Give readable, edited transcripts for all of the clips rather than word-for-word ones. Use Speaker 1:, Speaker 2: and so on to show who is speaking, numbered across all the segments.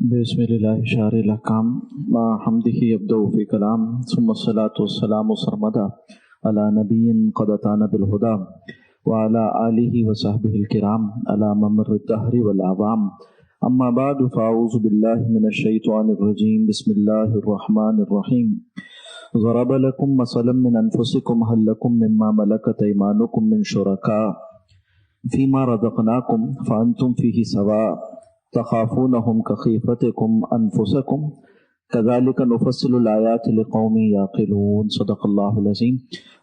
Speaker 1: بسم الله شارع الأحكام مع حمده يبدأ في كلام ثم الصلاة والسلام سرمدا على نبي قد أتانا بالهدى وعلى آله وصحبه الكرام على ممر الدهر والأعوام أما بعد فأعوذ بالله من الشيطان الرجيم بسم الله الرحمن الرحيم ضرب لكم مثلا من أنفسكم هل لكم مما ملكت أيمانكم من شركاء فيما رزقناكم فأنتم فيه سواء تخافونهم كخيفتكم أنفسكم كذلك نفصل الآيات لقوم يعقلون صدق الله العظيم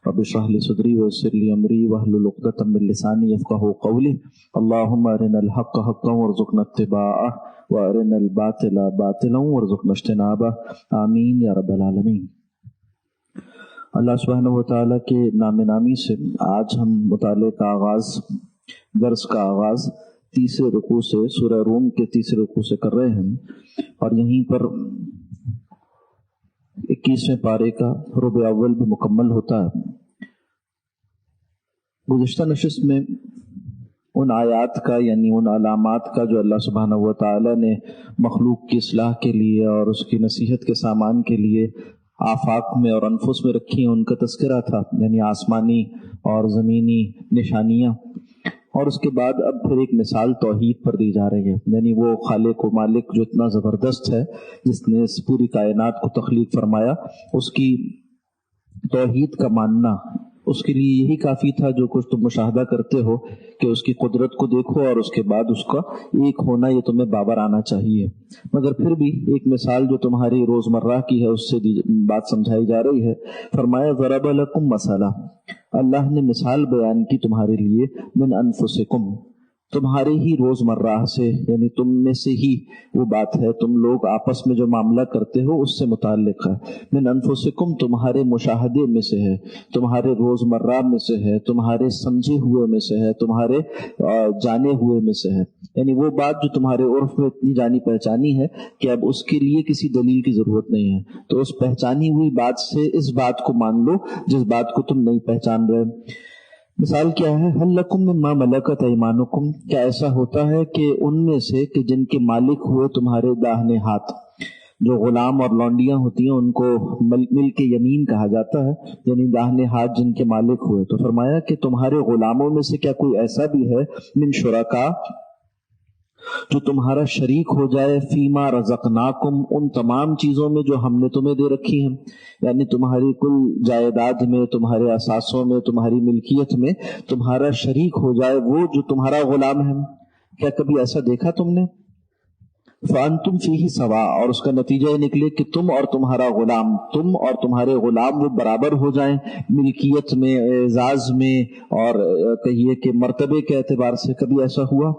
Speaker 1: رب اشرح لي صدري ويسر لي أمري واحلل عقدة من لساني يفقهوا قولي اللهم أرنا الحق حقا وارزقنا اتباعه وأرنا الباطل باطلا وارزقنا اجتنابه آمین یا رب العالمین۔ اللہ سبحانہ وتعالیٰ کے نام نامی سے آج ہم مطالعے کا آغاز، درس کا آغاز تیسرے رکوع سے، سورہ روم کے تیسرے رکوع سے کر رہے ہیں، اور یہیں پر 21ویں پارے کا ربع اول بھی مکمل ہوتا ہے۔ گزشتہ نشست میں ان آیات کا، یعنی ان علامات کا جو اللہ سبحانہ و تعالیٰ نے مخلوق کی اصلاح کے لیے اور اس کی نصیحت کے سامان کے لیے آفاق میں اور انفس میں رکھی ہیں، ان کا تذکرہ تھا، یعنی آسمانی اور زمینی نشانیاں، اور اس کے بعد اب پھر ایک مثال توحید پر دی جا رہی ہے، یعنی وہ خالق و مالک جو اتنا زبردست ہے، جس نے اس پوری کائنات کو تخلیق فرمایا، اس کی توحید کا ماننا اس کے لیے یہی کافی تھا۔ جو کچھ تم مشاہدہ کرتے ہو کہ اس کی قدرت کو دیکھو اور اس کے بعد اس کا ایک ہونا، یہ تمہیں بابر آنا چاہیے، مگر پھر بھی ایک مثال جو تمہاری روزمرہ کی ہے اس سے بات سمجھائی جا رہی ہے۔ فرمایا ضرب لکم مثلا، اللہ نے مثال بیان کی تمہارے لیے، من انفسکم، تمہارے ہی روزمرہ سے، یعنی تم میں سے ہی وہ بات ہے، تم لوگ آپس میں جو معاملہ کرتے ہو اس سے متعلق ہے۔ من انفسکم، تمہارے مشاہدے میں سے ہے، تمہارے روزمرہ میں سے ہے، تمہارے سمجھے ہوئے میں سے ہے، تمہارے جانے ہوئے میں سے ہے، یعنی وہ بات جو تمہارے عرف میں اتنی جانی پہچانی ہے کہ اب اس کے لیے کسی دلیل کی ضرورت نہیں ہے، تو اس پہچانی ہوئی بات سے اس بات کو مان لو جس بات کو تم نہیں پہچان رہے۔ مثال کیا ہے؟ حل لکم مما ملکت ایمانکم، کیا ایسا ہوتا ہے کہ ان میں سے کہ جن کے مالک ہوئے تمہارے داہنے ہاتھ، جو غلام اور لونڈیاں ہوتی ہیں ان کو ملک یمین کہا جاتا ہے، یعنی داہنے ہاتھ جن کے مالک ہوئے۔ تو فرمایا کہ تمہارے غلاموں میں سے کیا کوئی ایسا بھی ہے، من شرکا، جو تمہارا شریک ہو جائے، فیما رزقناکم، ان تمام چیزوں میں جو ہم نے تمہیں دے رکھی ہیں، یعنی تمہاری کل جائیداد میں، تمہارے اثاثوں میں، تمہاری ملکیت میں تمہارا شریک ہو جائے وہ جو تمہارا غلام ہے۔ کیا کبھی ایسا دیکھا تم نے؟ فانتم فیہ سوا، اور اس کا نتیجہ یہ نکلے کہ تم اور تمہارا غلام، تم اور تمہارے غلام وہ برابر ہو جائیں ملکیت میں، اعزاز میں، اور کہیے کہ مرتبے کے اعتبار سے۔ کبھی ایسا ہوا؟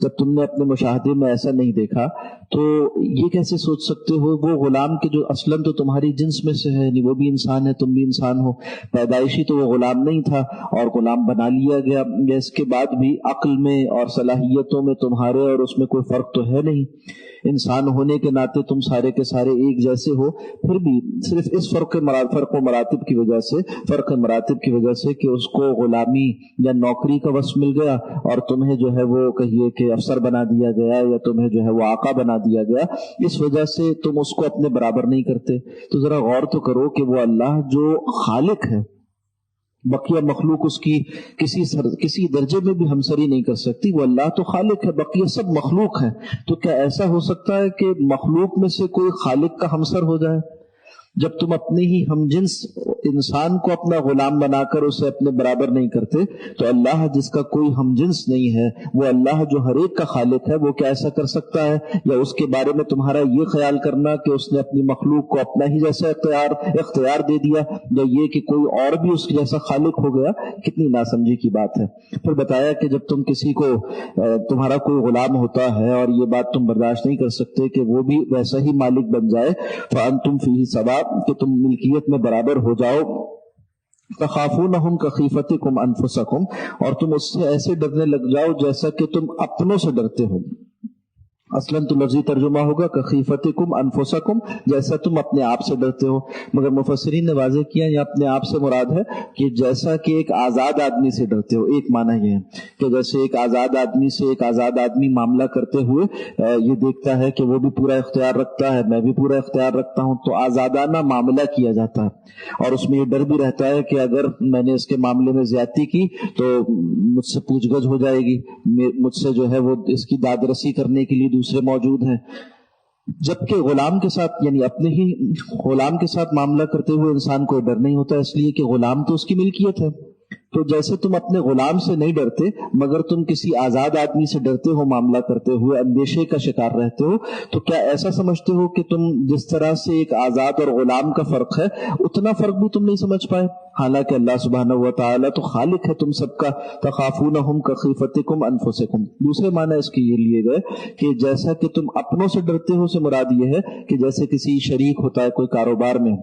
Speaker 1: جب تم نے اپنے مشاہدے میں ایسا نہیں دیکھا تو یہ کیسے سوچ سکتے ہو؟ وہ غلام کے جو اصلاً تو تمہاری جنس میں سے ہے، یعنی وہ بھی انسان ہے، تم بھی انسان ہو، پیدائشی تو وہ غلام نہیں تھا اور غلام بنا لیا گیا، یا اس کے بعد بھی عقل میں اور صلاحیتوں میں تمہارے اور اس میں کوئی فرق تو ہے نہیں، انسان ہونے کے ناطے تم سارے کے سارے ایک جیسے ہو، پھر بھی صرف اس فرق و مراتب کی وجہ سے کہ اس کو غلامی یا نوکری کا وصف مل گیا اور تمہیں جو ہے وہ کہیے کہ افسر بنا دیا گیا، یا تمہیں جو ہے وہ آقا بنا دیا گیا، اس وجہ سے تم اس کو اپنے برابر نہیں کرتے۔ تو ذرا غور تو کرو کہ وہ اللہ جو خالق ہے، بقیہ مخلوق اس کی کسی درجے میں بھی ہمسری نہیں کر سکتی، وہ اللہ تو خالق ہے، بقیہ سب مخلوق ہے، تو کیا ایسا ہو سکتا ہے کہ مخلوق میں سے کوئی خالق کا ہمسر ہو جائے؟ جب تم اپنے ہی ہم جنس انسان کو اپنا غلام بنا کر اسے اپنے برابر نہیں کرتے، تو اللہ جس کا کوئی ہم جنس نہیں ہے، وہ اللہ جو ہر ایک کا خالق ہے، وہ کیا ایسا کر سکتا ہے؟ یا اس کے بارے میں تمہارا یہ خیال کرنا کہ اس نے اپنی مخلوق کو اپنا ہی جیسا اختیار دے دیا، یا یہ کہ کوئی اور بھی اس کے جیسا خالق ہو گیا، کتنی ناسمجھی کی بات ہے۔ پھر بتایا کہ جب تم کسی کو، تمہارا کوئی غلام ہوتا ہے اور یہ بات تم برداشت نہیں کر سکتے کہ وہ بھی ویسا ہی مالک بن جائے، فانتم فیہ سوا، کہ تم ملکیت میں برابر ہو جاؤ، تخافونہم کخیفتکم انفسکم، اور تم اس سے ایسے ڈرنے لگ جاؤ جیسا کہ تم اپنوں سے ڈرتے ہو۔ اصلاً تو لفظی ترجمہ ہوگا کخیفتکم انفسکم، جیسا تم اپنے آپ سے ڈرتے ہو، مگر مفسرین نے واضح کیا یہ اپنے آپ سے مراد ہے کہ جیسا کہ ایک آزاد آدمی سے ڈرتے ہو۔ ایک معنی یہ ہے کہ جیسے ایک آزاد آدمی سے ایک آزاد آدمی معاملہ کرتے ہوئے یہ دیکھتا ہے کہ وہ بھی پورا اختیار رکھتا ہے، میں بھی پورا اختیار رکھتا ہوں، تو آزادانہ معاملہ کیا جاتا ہے، اور اس میں یہ ڈر بھی رہتا ہے کہ اگر میں نے اس کے معاملے میں زیادتی کی تو مجھ سے پوچھ گچھ ہو جائے گی، مجھ سے جو ہے وہ اس کی داد رسی کرنے کے لیے دوسرے موجود ہیں۔ جبکہ غلام کے ساتھ، یعنی اپنے ہی غلام کے ساتھ معاملہ کرتے ہوئے انسان کو ڈر نہیں ہوتا، اس لیے کہ غلام تو اس کی ملکیت ہے۔ تو جیسے تم اپنے غلام سے نہیں ڈرتے مگر تم کسی آزاد آدمی سے ڈرتے ہو معاملہ کرتے ہوئے، اندیشے کا شکار رہتے ہو، تو کیا ایسا سمجھتے ہو کہ تم جس طرح سے ایک آزاد اور غلام کا فرق ہے اتنا فرق بھی تم نہیں سمجھ پائے؟ حالانکہ اللہ سبحانہ و تعالیٰ تو خالق ہے تم سب کا، تخافونہم کخیفتکم انفسکم۔ دوسرے معنی اس کے یہ لیے گئے کہ جیسا کہ تم اپنوں سے ڈرتے ہو سے مراد یہ ہے کہ جیسے کسی شریک ہوتا ہے کوئی کاروبار میں،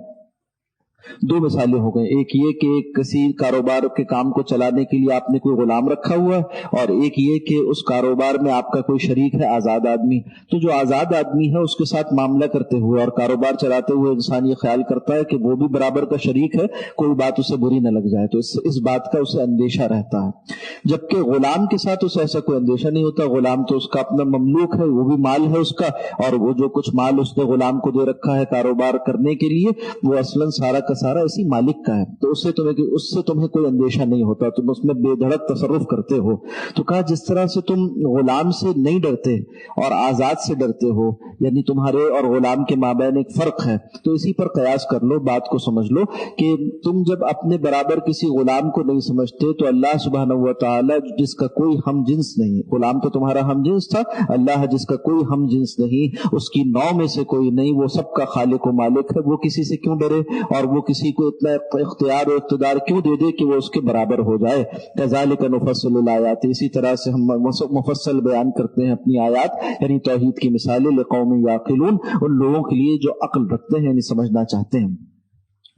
Speaker 1: دو مثالیں ہو گئیں، ایک یہ کہ کسی کاروبار کے کام کو چلانے کے لیے آپ نے کوئی غلام رکھا ہوا ہے، اور ایک یہ کہ اس کاروبار میں آپ کا کوئی شریک ہے آزاد آدمی۔ تو جو آزاد آدمی ہے اس کے ساتھ معاملہ کرتے ہوئے اور کاروبار چلاتے ہوئے انسان یہ خیال کرتا ہے کہ وہ بھی برابر کا شریک ہے، کوئی بات اسے بری نہ لگ جائے، تو اس بات کا اسے اندیشہ رہتا ہے۔ جبکہ غلام کے ساتھ اسے ایسا کوئی اندیشہ نہیں ہوتا، غلام تو اس کا اپنا مملوک ہے، وہ بھی مال ہے اس کا، اور وہ جو کچھ مال اس نے غلام کو دے رکھا ہے کاروبار کرنے کے لیے وہ اصلاً سارا کا سارا اسی مالک کا ہے، تو اس سے تمہیں کوئی اندیشہ نہیں ہوتا، تم اس میں بے دھڑک تصرف کرتے ہو۔ تو کہا جس طرح سے تم غلام سے نہیں ڈرتے اور آزاد سے ڈرتے ہو، یعنی تمہارے اور غلام کے مابین ایک فرق ہے، تو اسی پر قیاس کر لو، بات کو سمجھ لو کہ تم جب اپنے برابر کسی غلام کو نہیں سمجھتے تو اللہ سبحانہ و تعالی جس کا کوئی ہم جنس نہیں، غلام تو تمہارا ہم جنس تھا، اللہ جس کا کوئی ہم جنس نہیں، اس کی نوع میں سے کوئی نہیں، وہ سب کا خالق و مالک ہے، وہ کسی سے کیوں ڈرے اور وہ کسی کو اتنا اختیار و اقتدار کیوں دے دے کہ وہ اس کے برابر ہو جائے۔ کذالک نفصل الآیات، اسی طرح سے ہم مفصل بیان کرتے ہیں اپنی آیات، یعنی توحید کی مثالیں، لقوم یعقلون، ان لوگوں کے لیے جو عقل رکھتے ہیں، یعنی سمجھنا چاہتے ہیں۔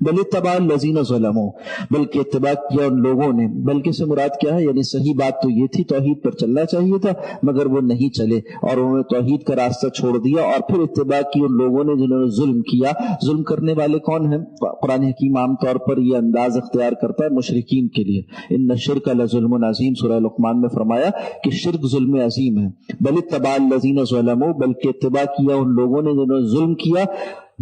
Speaker 1: بل اتبع الذین ظلموا، بلکہ اتباع کیا ان لوگوں نے، بلکہ سے مراد کیا ہے، یعنی صحیح بات تو یہ تھی توحید پر چلنا چاہیے تھا مگر وہ نہیں چلے اور انہوں نے توحید کا راستہ چھوڑ دیا، اور پھر اتباع کی ان لوگوں نے جنہوں نے ظلم کیا۔ ظلم کرنے والے کون ہیں؟ قرآن حکیم عام طور پر یہ انداز اختیار کرتا ہے مشرکین کے لیے، ان الشرک لظلم عظیم، سورہ لقمان میں فرمایا کہ شرک ظلم عظیم ہے۔ بل اتبع الذین ظلموا، بلکہ اتباع کیا ان لوگوں نے جنہوں نے ظلم کیا،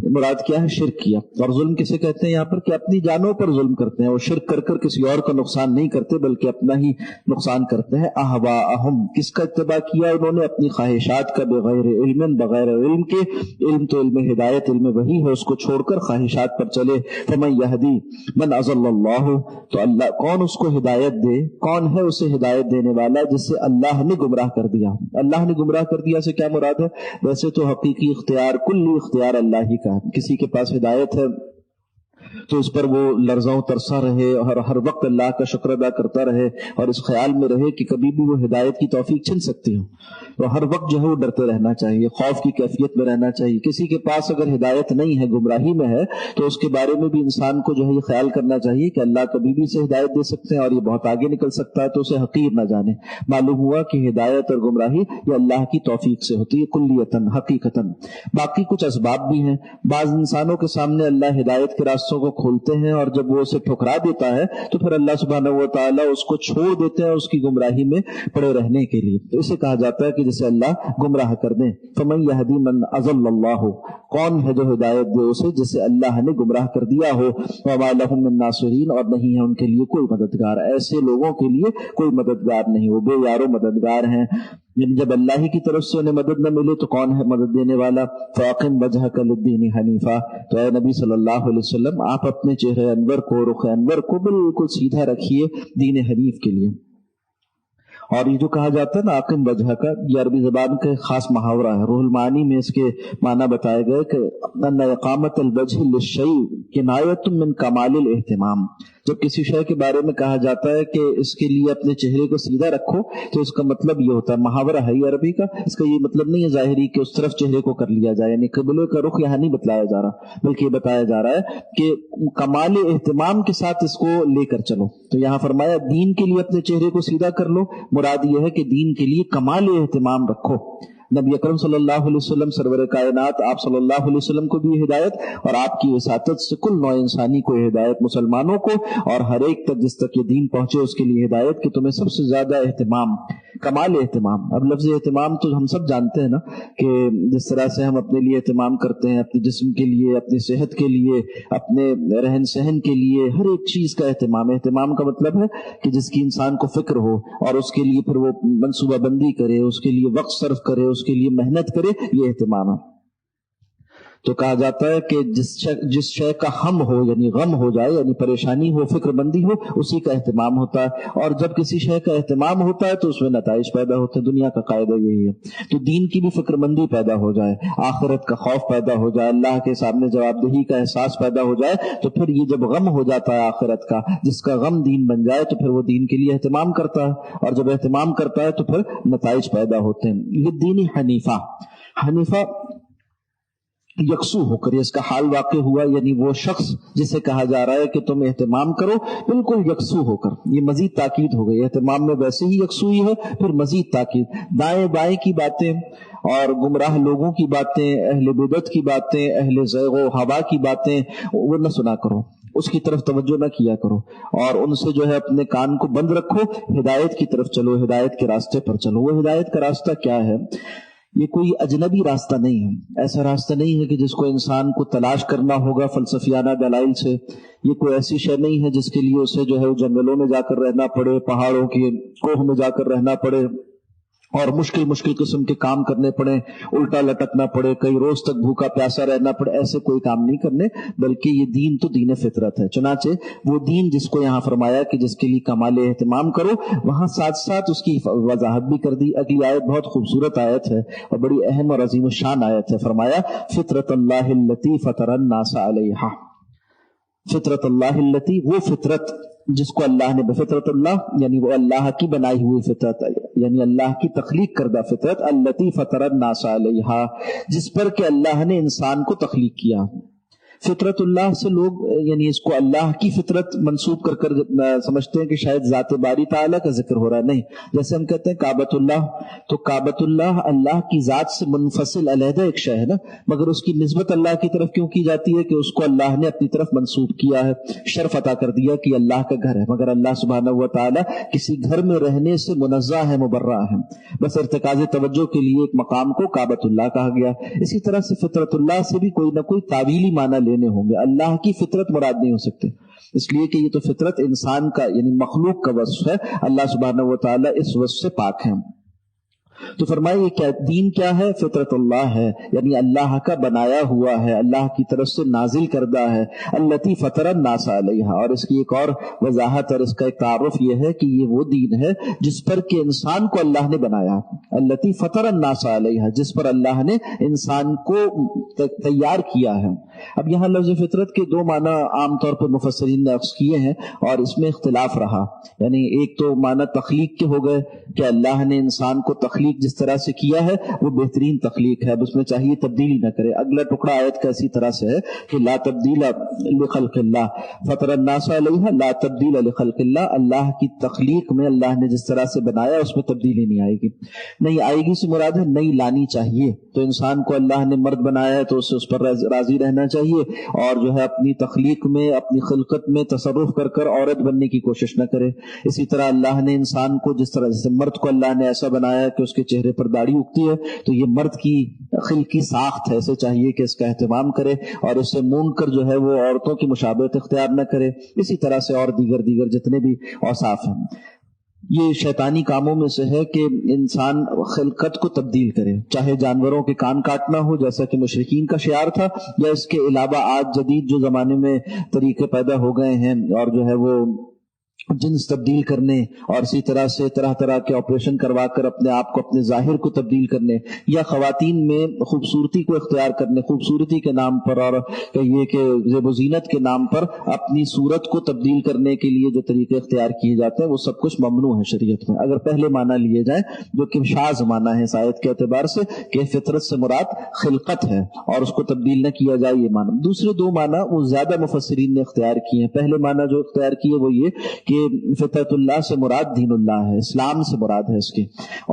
Speaker 1: مراد کیا ہے؟ شرک کیا۔ اور ظلم کسے کہتے ہیں یہاں پر؟ کہ اپنی جانوں پر ظلم کرتے ہیں، وہ شرک کر کر کسی اور کا نقصان نہیں کرتے بلکہ اپنا ہی نقصان کرتے ہیں۔ اہواءہم، کس کا اتباع کیا انہوں نے؟ اپنی خواہشات کا، بغیر علم، بغیر علم کے، علم تو علم ہدایت، علم وحی ہے، اس کو چھوڑ کر خواہشات پر چلے۔ فمن یہدی من اضل اللہ، تو اللہ کون اس کو ہدایت دے، کون ہے اسے ہدایت دینے والا جسے اللہ نے گمراہ کر دیا؟ اللہ نے گمراہ کر دیا سے کیا مراد ہے؟ ویسے تو حقیقی اختیار، کلی اختیار اللہ ہی کا، کسی کے پاس ہدایت ہے تو اس پر وہ لرزاں ترسا رہے اور ہر وقت اللہ کا شکر ادا کرتا رہے اور اس خیال میں رہے کہ کبھی بھی وہ ہدایت کی توفیق چھن سکتی ہو، تو ہر وقت جو ہے وہ ڈرتے رہنا چاہیے، خوف کی کیفیت میں رہنا چاہیے۔ کسی کے پاس اگر ہدایت نہیں ہے، گمراہی میں ہے، تو اس کے بارے میں بھی انسان کو جو ہے یہ خیال کرنا چاہیے کہ اللہ کبھی بھی اسے ہدایت دے سکتے ہیں اور یہ بہت آگے نکل سکتا ہے، تو اسے حقیر نہ جانے۔ معلوم ہوا کہ ہدایت اور گمراہی یہ اللہ کی توفیق سے ہوتی ہے، کلیتاً، حقیقتاً۔ باقی کچھ اسباب بھی ہیں، بعض انسانوں کے سامنے اللہ ہدایت کے راستوں کو کھولتے ہیں اور جب وہ اسے ٹھکرا دیتا ہے تو پھر اللہ سبحانہ و تعالیٰ اس کو چھوڑ دیتے ہیں اس کی گمراہی میں پڑے رہنے کے لیے، تو اسے کہا جاتا ہے کہ جسے اللہ گمراہ کر دیں۔ فمن یہدی من اضل اللہ، کون ہے جو ہدایت دے اسے جسے اللہ نے گمراہ کر دیا ہو۔ وما لهم من ناصرین، اور نہیں ہے ان کے لیے کوئی مددگار، ایسے لوگوں کے لیے کوئی مددگار نہیں، وہ بے یار و مددگار ہیں۔ یعنی جب اللہ ہی کی طرف سے انہیں مدد نہ ملے تو کون ہے مدد دینے والا؟ فاقم وجہک للدین حنیفا، تو اے نبی صلی اللہ علیہ وسلم آپ اپنے چہرے انور کو، رخ انور کو بالکل سیدھا رکھیے دین حنیف کے لیے۔ اور یہ جو کہا جاتا ہے نا عاقم وجہ کا، یہ عربی زبان کا ایک خاص محاورہ ہے، روح المعانی میں اس کے معنی بتائے گئے کہ ان اقامت الوجہ للشیء کنایۃ من کمال الاہتمام۔ جب کسی شے کے بارے میں کہا جاتا ہے کہ اس کے لیے اپنے چہرے کو سیدھا رکھو تو اس کا مطلب یہ ہوتا ہے، محاورہ ہے یہ عربی کا، اس کا یہ مطلب نہیں ہے ظاہری کہ اس طرف چہرے کو کر لیا جائے، یعنی قبلے کا رخ یہاں نہیں بتلایا جا رہا بلکہ یہ بتایا جا رہا ہے کہ کمال اہتمام کے ساتھ اس کو لے کر چلو۔ تو یہاں فرمایا دین کے لیے اپنے چہرے کو سیدھا کر لو، مراد یہ ہے کہ دین کے لیے کمال اہتمام رکھو۔ نبی اکرم صلی اللہ علیہ وسلم سرور کائنات آپ صلی اللہ علیہ وسلم کو بھی یہ ہدایت اور آپ کی وساطت سے کل نوع انسانی کو یہ ہدایت، مسلمانوں کو اور ہر ایک تک جس تک یہ دین پہنچے اس کے لیے ہدایت کہ تمہیں سب سے زیادہ اہتمام، کمال اہتمام۔ اب لفظ اہتمام تو ہم سب جانتے ہیں نا کہ جس طرح سے ہم اپنے لیے اہتمام کرتے ہیں، اپنے جسم کے لیے، اپنی صحت کے لیے، اپنے رہن سہن کے لیے، ہر ایک چیز کا اہتمام۔ اہتمام کا مطلب ہے کہ جس کی انسان کو فکر ہو اور اس کے لیے پھر وہ منصوبہ بندی کرے، اس کے لیے وقت صرف کرے، اس کے لیے محنت کرے، یہ اہتمام ہے۔ تو کہا جاتا ہے کہ جس شے کا ہم ہو یعنی غم ہو جائے، یعنی پریشانی ہو، فکر مندی ہو، اسی کا اہتمام ہوتا ہے، اور جب کسی شے کا اہتمام ہوتا ہے تو اس میں نتائج پیدا ہوتے ہیں۔ دنیا کا قاعدہ یہی ہے۔ تو دین کی بھی فکر مندی پیدا ہو جائے، آخرت کا خوف پیدا ہو جائے، اللہ کے سامنے جواب دہی کا احساس پیدا ہو جائے، تو پھر یہ جب غم ہو جاتا ہے آخرت کا، جس کا غم دین بن جائے، تو پھر وہ دین کے لیے اہتمام کرتا ہے، اور جب اہتمام کرتا ہے تو پھر نتائج پیدا ہوتے ہیں۔ یہ دین حنیفہ، حنیفہ یکسو ہو کر، اس کا حال واقع ہوا، یعنی وہ شخص جسے کہا جا رہا ہے کہ تم اہتمام کرو بالکل یکسو ہو کر۔ یہ مزید تاکید ہو گئی، اہتمام میں ویسے ہی یکسوئی ہے، پھر مزید تاکید، دائیں بائیں کی باتیں اور گمراہ لوگوں کی باتیں، اہل بدعت کی باتیں، اہل زیغ و ہوا کی باتیں وہ نہ سنا کرو، اس کی طرف توجہ نہ کیا کرو، اور ان سے جو ہے اپنے کان کو بند رکھو، ہدایت کی طرف چلو، ہدایت کے راستے پر چلو۔ وہ ہدایت کا راستہ کیا ہے؟ یہ کوئی اجنبی راستہ نہیں ہے، ایسا راستہ نہیں ہے کہ جس کو انسان کو تلاش کرنا ہوگا فلسفیانہ دلائل سے۔ یہ کوئی ایسی شے نہیں ہے جس کے لیے اسے جو ہے جنگلوں میں جا کر رہنا پڑے، پہاڑوں کی کوہ میں جا کر رہنا پڑے، اور مشکل قسم کے کام کرنے پڑے، الٹا لٹکنا پڑے، کئی روز تک بھوکا پیاسا رہنا پڑے، ایسے کوئی کام نہیں کرنے، بلکہ یہ دین تو دین فطرت ہے۔ چنانچہ وہ دین جس کو یہاں فرمایا کہ جس کے لیے کمال اہتمام کرو، وہاں ساتھ ساتھ اس کی وضاحت بھی کر دی۔ اگلی آیت بہت خوبصورت آیت ہے اور بڑی اہم اور عظیم الشان آیت ہے۔ فرمایا فطرت اللہ التی فطر الناس علیہا، فطرت اللہ التی، وہ فطرت جس کو اللہ نے، بفطرت اللہ یعنی وہ اللہ کی بنائی ہوئی فطرت، یعنی اللہ کی تخلیق کردہ فطرت، التی فطر الناس علیہا، جس پر کہ اللہ نے انسان کو تخلیق کیا۔ فطرت اللہ سے لوگ یعنی اس کو اللہ کی فطرت منسوب کر کر سمجھتے ہیں کہ شاید ذات باری تعالیٰ کا ذکر ہو رہا ہے، نہیں۔ جیسے ہم کہتے ہیں کعبۃ اللہ، تو کعبۃ اللہ اللہ کی ذات سے منفصل علیحدہ ایک شے ہے نا، مگر اس کی نسبت اللہ کی طرف کیوں کی جاتی ہے؟ کہ اس کو اللہ نے اپنی طرف منسوب کیا ہے، شرف عطا کر دیا کہ اللہ کا گھر ہے، مگر اللہ سبحانہ و تعالیٰ کسی گھر میں رہنے سے منزہ ہے، مبرہ ہے، بس ارتکاز توجہ کے لیے ایک مقام کو کعبۃ اللہ کہا گیا۔ اسی طرح سے فطرت اللہ سے بھی کوئی نہ کوئی تعویلی معنی لینے ہوں گے، اللہ کی فطرت مراد نہیں ہو سکتے، اس لیے کہ یہ تو فطرت انسان کا یعنی مخلوق کا وصف ہے، اللہ سبحانہ و تعالیٰ اس وصف سے پاک ہیں۔ تو فرمائے یہ کیا دین کیا ہے؟ فطرت اللہ ہے، یعنی اللہ کا بنایا ہوا ہے، اللہ کی طرف سے نازل کردہ ہے، التی فطر الناس علیہا۔ اور اس کی ایک اور وضاحت اور اس کا ایک تعارف یہ ہے کہ یہ وہ دین ہے جس پر کہ انسان کو اللہ نے بنایا، التی فطر الناس علیہا، جس پر اللہ نے انسان کو تیار کیا ہے۔ اب یہاں لفظ فطرت کے دو معنی عام طور پر مفسرین نے اخذ کیے ہیں اور اس میں اختلاف رہا، یعنی ایک تو معنی تخلیق کے ہو گئے کہ اللہ نے انسان کو تخلیق جس طرح سے کیا ہے وہ بہترین تخلیق ہے، اب اس میں چاہیے تبدیلی نہ کرے۔ اگلا ٹکڑا آیت کا اسی طرح سے ہے کہ لا تبدیل لخلق اللہ، فطر الناس علیہ لا تبدیل لخلق اللہ، اللہ کی تخلیق میں اللہ نے جس طرح سے بنایا اس میں تبدیلی نہیں آئے گی۔ نہیں آئے گی سے مراد ہے نہیں لانی چاہیے، تو انسان کو اللہ نے مرد بنایا ہے تو اس پر راضی رہنا چاہیے، اور جو ہے اپنی تخلیق میں اپنی خلقت میں تصرف کر کر عورت بننے کی کوشش نہ کرے۔ اسی طرح اللہ نے انسان کو جس طرح جیسے مرد کو اللہ نے ایسا بنایا ہے کہ اس کے چہرے پر داڑھی اگتی ہے، تو یہ مرد کی خلقی ساخت ہے، اسے چاہیے کہ اس کا اہتمام کرے اور اس سے مونڈ کر جو ہے وہ عورتوں کی مشابہت اختیار نہ کرے۔ اسی طرح سے اور دیگر جتنے بھی اوصاف ہیں، یہ شیطانی کاموں میں سے ہے کہ انسان خلقت کو تبدیل کرے، چاہے جانوروں کے کان کاٹنا ہو جیسا کہ مشرکین کا شعار تھا، یا اس کے علاوہ آج جدید جو زمانے میں طریقے پیدا ہو گئے ہیں اور جو ہے وہ جنس تبدیل کرنے، اور اسی طرح سے طرح طرح کے آپریشن کروا کر اپنے آپ کو اپنے ظاہر کو تبدیل کرنے، یا خواتین میں خوبصورتی کو اختیار کرنے، خوبصورتی کے نام پر اور کہیے کہ زیب و زینت کے نام پر اپنی صورت کو تبدیل کرنے کے لیے جو طریقے اختیار کیے جاتے ہیں وہ سب کچھ ممنوع ہے شریعت میں، اگر پہلے معنی لیے جائیں جو کہ شاذ معنی ہے اس آیت کے اعتبار سے کہ فطرت سے مراد خلقت ہے اور اس کو تبدیل نہ کیا جائے، یہ معنی۔ دوسرے دو معنی وہ زیادہ مفسرین نے اختیار کیے ہیں۔ پہلے معنی جو اختیار کیے وہ یہ کہ فطرت اللہ سے مراد دین اللہ ہے، اسلام سے مراد ہے اس کی،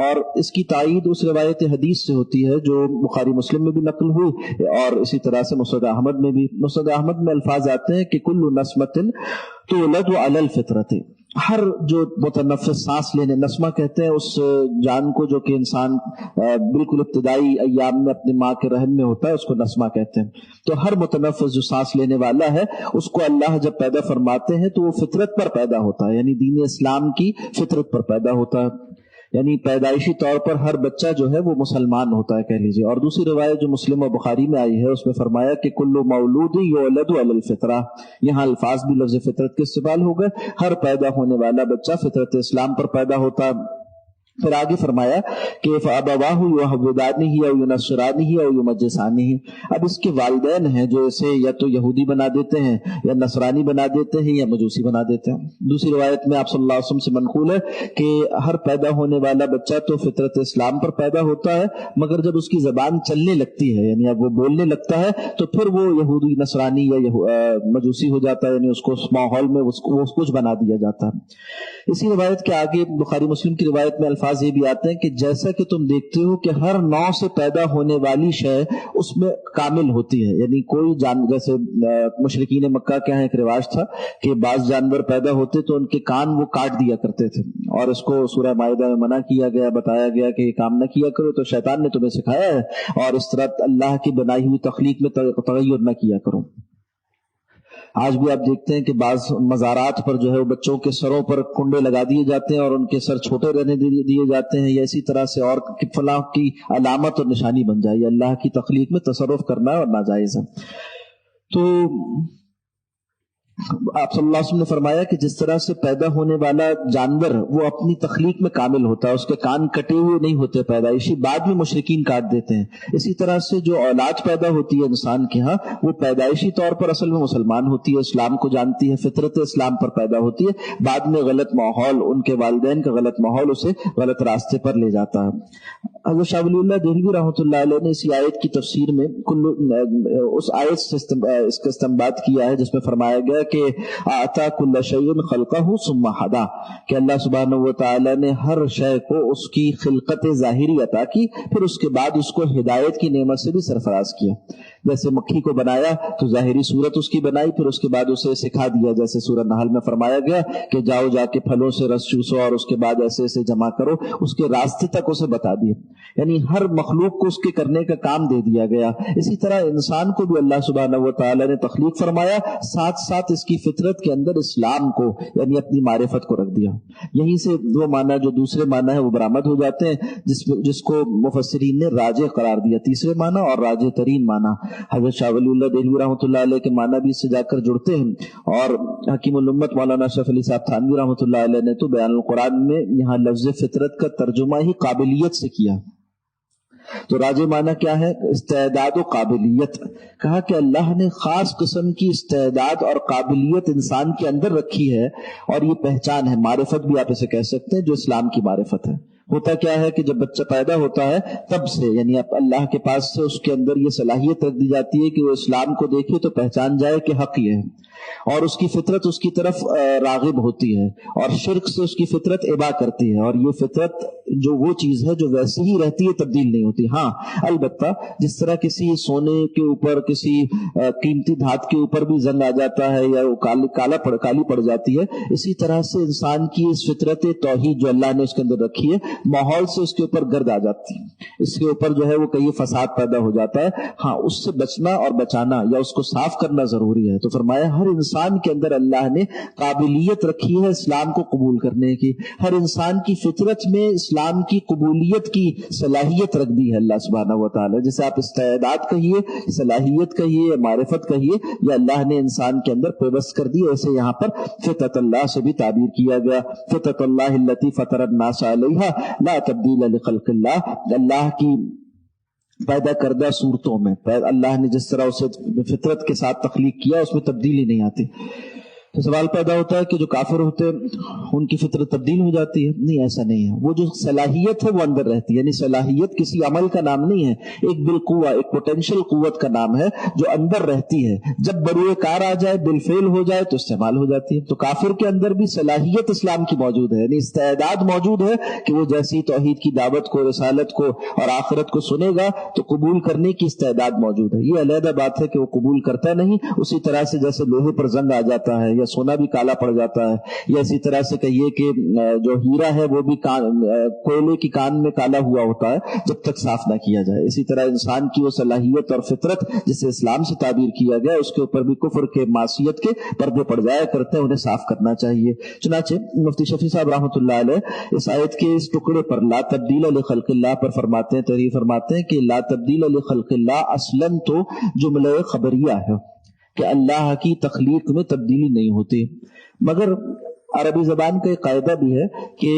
Speaker 1: اور اس کی تائید اس روایت حدیث سے ہوتی ہے جو بخاری مسلم میں بھی نقل ہوئی، اور اسی طرح سے مسند احمد میں بھی۔ مسند احمد میں الفاظ آتے ہیں کہ کل نسمۃ تولد علی الفطرۃ، ہر جو متنفس سانس لینے، نسمہ کہتے ہیں اس جان کو جو کہ انسان بالکل ابتدائی ایام میں اپنے ماں کے رحم میں ہوتا ہے، اس کو نسمہ کہتے ہیں۔ تو ہر متنفس جو سانس لینے والا ہے اس کو اللہ جب پیدا فرماتے ہیں تو وہ فطرت پر پیدا ہوتا ہے، یعنی دین اسلام کی فطرت پر پیدا ہوتا ہے، یعنی پیدائشی طور پر ہر بچہ جو ہے وہ مسلمان ہوتا ہے کہہ لیجیے۔ اور دوسری روایت جو مسلم و بخاری میں آئی ہے اس میں فرمایا کہ کل مولود یولد علی الفطرہ، یہاں الفاظ بھی لفظ فطرت کے استعمال ہو گئے، ہر پیدا ہونے والا بچہ فطرت اسلام پر پیدا ہوتا ہے۔ پھر آگے فرمایا کہ فَأَبَوَاهُ يُهَوِّدَانِهِ أَوْ يُنَصِّرَانِهِ أَوْ يُمَجِّسَانِهِ، اب اس کے والدین ہیں جو اسے یا تو یہودی بنا دیتے ہیں یا نصرانی بنا دیتے ہیں یا مجوسی بنا دیتے ہیں۔ دوسری روایت میں آپ صلی اللہ علیہ وسلم سے منقول ہے کہ ہر پیدا ہونے والا بچہ تو فطرت اسلام پر پیدا ہوتا ہے، مگر جب اس کی زبان چلنے لگتی ہے، یعنی اب وہ بولنے لگتا ہے، تو پھر وہ یہودی نصرانی یا مجوسی ہو جاتا ہے، یعنی اس کو اس ماحول میں اس کو کچھ بنا دیا جاتا ہے۔ اسی روایت کے آگے بخاری مسلم کی روایت میں الفاظ یہ بھی آتے ہیں کہ جیسا کہ تم دیکھتے ہو کہ ہر نوع سے پیدا ہونے والی شے اس میں کامل ہوتی ہے، یعنی کوئی جیسے مشرکین مکہ کے یہاں ایک رواج تھا کہ بعض جانور پیدا ہوتے تو ان کے کان وہ کاٹ دیا کرتے تھے، اور اس کو سورہ مائدہ میں منع کیا گیا، بتایا گیا کہ یہ کام نہ کیا کرو، تو شیطان نے تمہیں سکھایا ہے، اور اس طرح اللہ کی بنائی ہوئی تخلیق میں تغیر نہ کیا کرو۔ آج بھی آپ دیکھتے ہیں کہ بعض مزارات پر جو ہے وہ بچوں کے سروں پر کنڈے لگا دیے جاتے ہیں اور ان کے سر چھوٹے رہنے دیے جاتے ہیں، یا اسی طرح سے اور فلاں کی علامت اور نشانی بن جائے، اللہ کی تخلیق میں تصرف کرنا اور ناجائز ہے۔ تو آپ صلی اللہ علیہ وسلم نے فرمایا کہ جس طرح سے پیدا ہونے والا جانور وہ اپنی تخلیق میں کامل ہوتا ہے، اس کے کان کٹے ہوئے نہیں ہوتے پیدائشی، بعد میں مشرکین کاٹ دیتے ہیں، اسی طرح سے جو اولاد پیدا ہوتی ہے انسان کے ہاں وہ پیدائشی طور پر اصل میں مسلمان ہوتی ہے، اسلام کو جانتی ہے، فطرت اسلام پر پیدا ہوتی ہے، بعد میں غلط ماحول، ان کے والدین کا غلط ماحول اسے غلط راستے پر لے جاتا ہے۔ حضرت شاہ ولی اللہ دہلوی رحمۃ اللہ علیہ نے اسی آیت کی تفسیر میں اس آیت سے اس کا استنباط کیا ہے جس میں فرمایا گیا کہ آتا کل شیء خلقہ ثم ہدا، کہ اللہ سبحانہ و تعالی نے ہر شے کو اس کی خلقت ظاہری عطا کی، پھر اس کے بعد اس کو ہدایت کی نعمت سے بھی سرفراز کیا۔ جیسے مکھی کو بنایا تو ظاہری صورت اس کی بنائی، پھر اس کے بعد اسے سکھا دیا، جیسے سورہ نحل میں فرمایا گیا کہ جاؤ جا کے پھلوں سے رس چوسو اور اس کے بعد ایسے ایسے جمع کرو، اس کے راستے تک اسے بتا دیا، یعنی ہر مخلوق کو اس کے کرنے کا کام دے دیا گیا۔ اسی طرح انسان کو بھی اللہ سبحانہ و تعالی نے تخلیق فرمایا، ساتھ ساتھ اس کی فطرت کے اندر اسلام کو یعنی اپنی معرفت کو رکھ دیا۔ یہیں سے وہ معنی جو دوسرے معنی ہے وہ برآمد ہو جاتے ہیں جس کو مفسرین نے راجح قرار دیا، تیسرے معنی اور راجح ترین معنی۔ حضرت شاہ ولی اللہ دہلوی رحمۃ اللہ علیہ کے معنی بھی اس سے جا کر جڑتے ہیں، اور حکیم الامت مولانا اشرف علی صاحب تھانوی رحمۃ اللہ علیہ نے تو بیان القرآن میں یہاں لفظ فطرت کا ترجمہ ہی قابلیت سے کیا۔ تو راجح معنی کیا ہے؟ استعداد و قابلیت، کہا کہ اللہ نے خاص قسم کی استعداد اور قابلیت انسان کے اندر رکھی ہے، اور یہ پہچان ہے، معرفت بھی آپ اسے کہہ سکتے ہیں، جو اسلام کی معرفت ہے۔ ہوتا کیا ہے کہ جب بچہ پیدا ہوتا ہے تب سے یعنی اللہ کے پاس سے اس کے اندر یہ صلاحیت رکھ دی جاتی ہے کہ وہ اسلام کو دیکھے تو پہچان جائے کہ حق یہ ہے، اور اس کی فطرت اس کی طرف راغب ہوتی ہے، اور شرک سے اس کی فطرت ابا کرتی ہے، اور یہ فطرت جو وہ چیز ہے جو ویسے ہی رہتی ہے، تبدیل نہیں ہوتی۔ ہاں البتہ جس طرح کسی سونے کے اوپر، کسی قیمتی دھات کے اوپر بھی زنگ آ جاتا ہے یا وہ کالی پڑ جاتی ہے، اسی طرح سے انسان کی اس فطرت توحید جو اللہ نے اس کے اندر رکھی ہے، ماحول سے اس کے اوپر گرد آ جاتی ہے، اس کے اوپر جو ہے وہ کئی فساد پیدا ہو جاتا ہے۔ ہاں اس سے بچنا اور بچانا یا اس کو صاف کرنا ضروری ہے۔ تو فرمایا ہر انسان کے اندر اللہ نے قابلیت رکھی ہے اسلام کو قبول کرنے کی، ہر انسان کی فطرت میں اسلام کی قبولیت کی صلاحیت رکھ دی ہے اللہ سبحانہ و تعالی۔ جیسے آپ استعداد کہیے، صلاحیت کہیے، معرفت کہیے، یا اللہ نے انسان کے اندر پیوست کر دی، ایسے یہاں پر فطرت اللہ سے بھی تعبیر کیا گیا۔ فطرت اللہ التی فطر الناس علیہا لا تبدیل لخلق اللہ، اللہ کی پیدا کردہ صورتوں میں اللہ نے جس طرح اسے فطرت کے ساتھ تخلیق کیا اس میں تبدیلی نہیں آتی۔ تو سوال پیدا ہوتا ہے کہ جو کافر ہوتے ہیں ان کی فطرت تبدیل ہو جاتی ہے؟ نہیں، ایسا نہیں ہے. وہ جو صلاحیت ہے وہ اندر رہتی ہے. یعنی صلاحیت کسی عمل کا نام نہیں ہے، ایک بالقوہ، ایک پوٹینشیل قوت کا نام ہے جو اندر رہتی ہے. جب بروئے کار آ جائے، بالفعل ہو جائے تو استعمال ہو جاتی ہے. تو کافر کے اندر بھی صلاحیت اسلام کی موجود ہے، یعنی استعداد موجود ہے کہ وہ جیسی توحید کی دعوت کو، رسالت کو اور آخرت کو سنے گا تو قبول کرنے کی استعداد موجود ہے. یہ علیحدہ بات ہے کہ وہ قبول کرتا نہیں. اسی طرح سے جیسے لوہے پر زنگ آ جاتا ہے یا سونا بھی کالا پڑ جاتا ہے، یا اسی طرح سے کہیے کہ جو ہیرا ہے وہ بھی کوئلے کی کان میں کالا ہوا ہوتا ہے جب تک صاف نہ کیا جائے. اسی طرح انسان کی وہ صلاحیت اور فطرت جسے اسلام سے تعبیر کیا گیا، اس کے اوپر بھی کفر کے، معصیت کے پردے پڑ جایا کرتے ہیں، انہیں صاف کرنا چاہیے. چنانچہ مفتی شفیع صاحب رحمۃ اللہ علیہ اس آیت کے اس ٹکڑے پر لا تبدیل لخلق اللہ پر فرماتے ہیں، تحریر فرماتے ہیں کہ لا تبدیل لخلق اللہ اصلاً تو جملہ خبریہ ہے کہ اللہ کی تخلیق میں تبدیلی نہیں ہوتی، مگر عربی زبان کا ایک قاعدہ بھی ہے کہ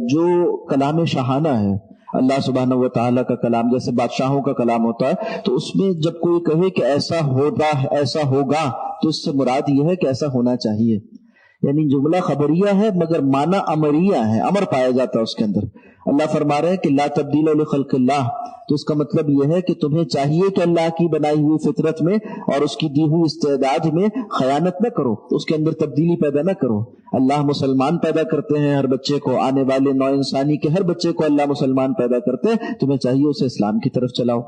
Speaker 1: جو کلام شاہانہ ہے، اللہ سبحانہ و تعالیٰ کا کلام، جیسے بادشاہوں کا کلام ہوتا ہے، تو اس میں جب کوئی کہے کہ ایسا ہوگا، ایسا ہوگا، تو اس سے مراد یہ ہے کہ ایسا ہونا چاہیے. یعنی جملہ خبریہ ہے مگر معنی امریہ ہے، امر پایا جاتا ہے اس کے اندر. اللہ فرما رہے ہیں کہ لا تبدیل لخلق اللہ، تو اس کا مطلب یہ ہے کہ تمہیں چاہیے کہ اللہ کی بنائی ہوئی فطرت میں اور اس کی دی ہوئی استعداد میں خیانت نہ کرو، اس کے اندر تبدیلی پیدا نہ کرو. اللہ مسلمان پیدا کرتے ہیں ہر بچے کو، آنے والے نو انسانی کے ہر بچے کو اللہ مسلمان پیدا کرتے ہیں، تمہیں چاہیے اسے اسلام کی طرف چلاؤ.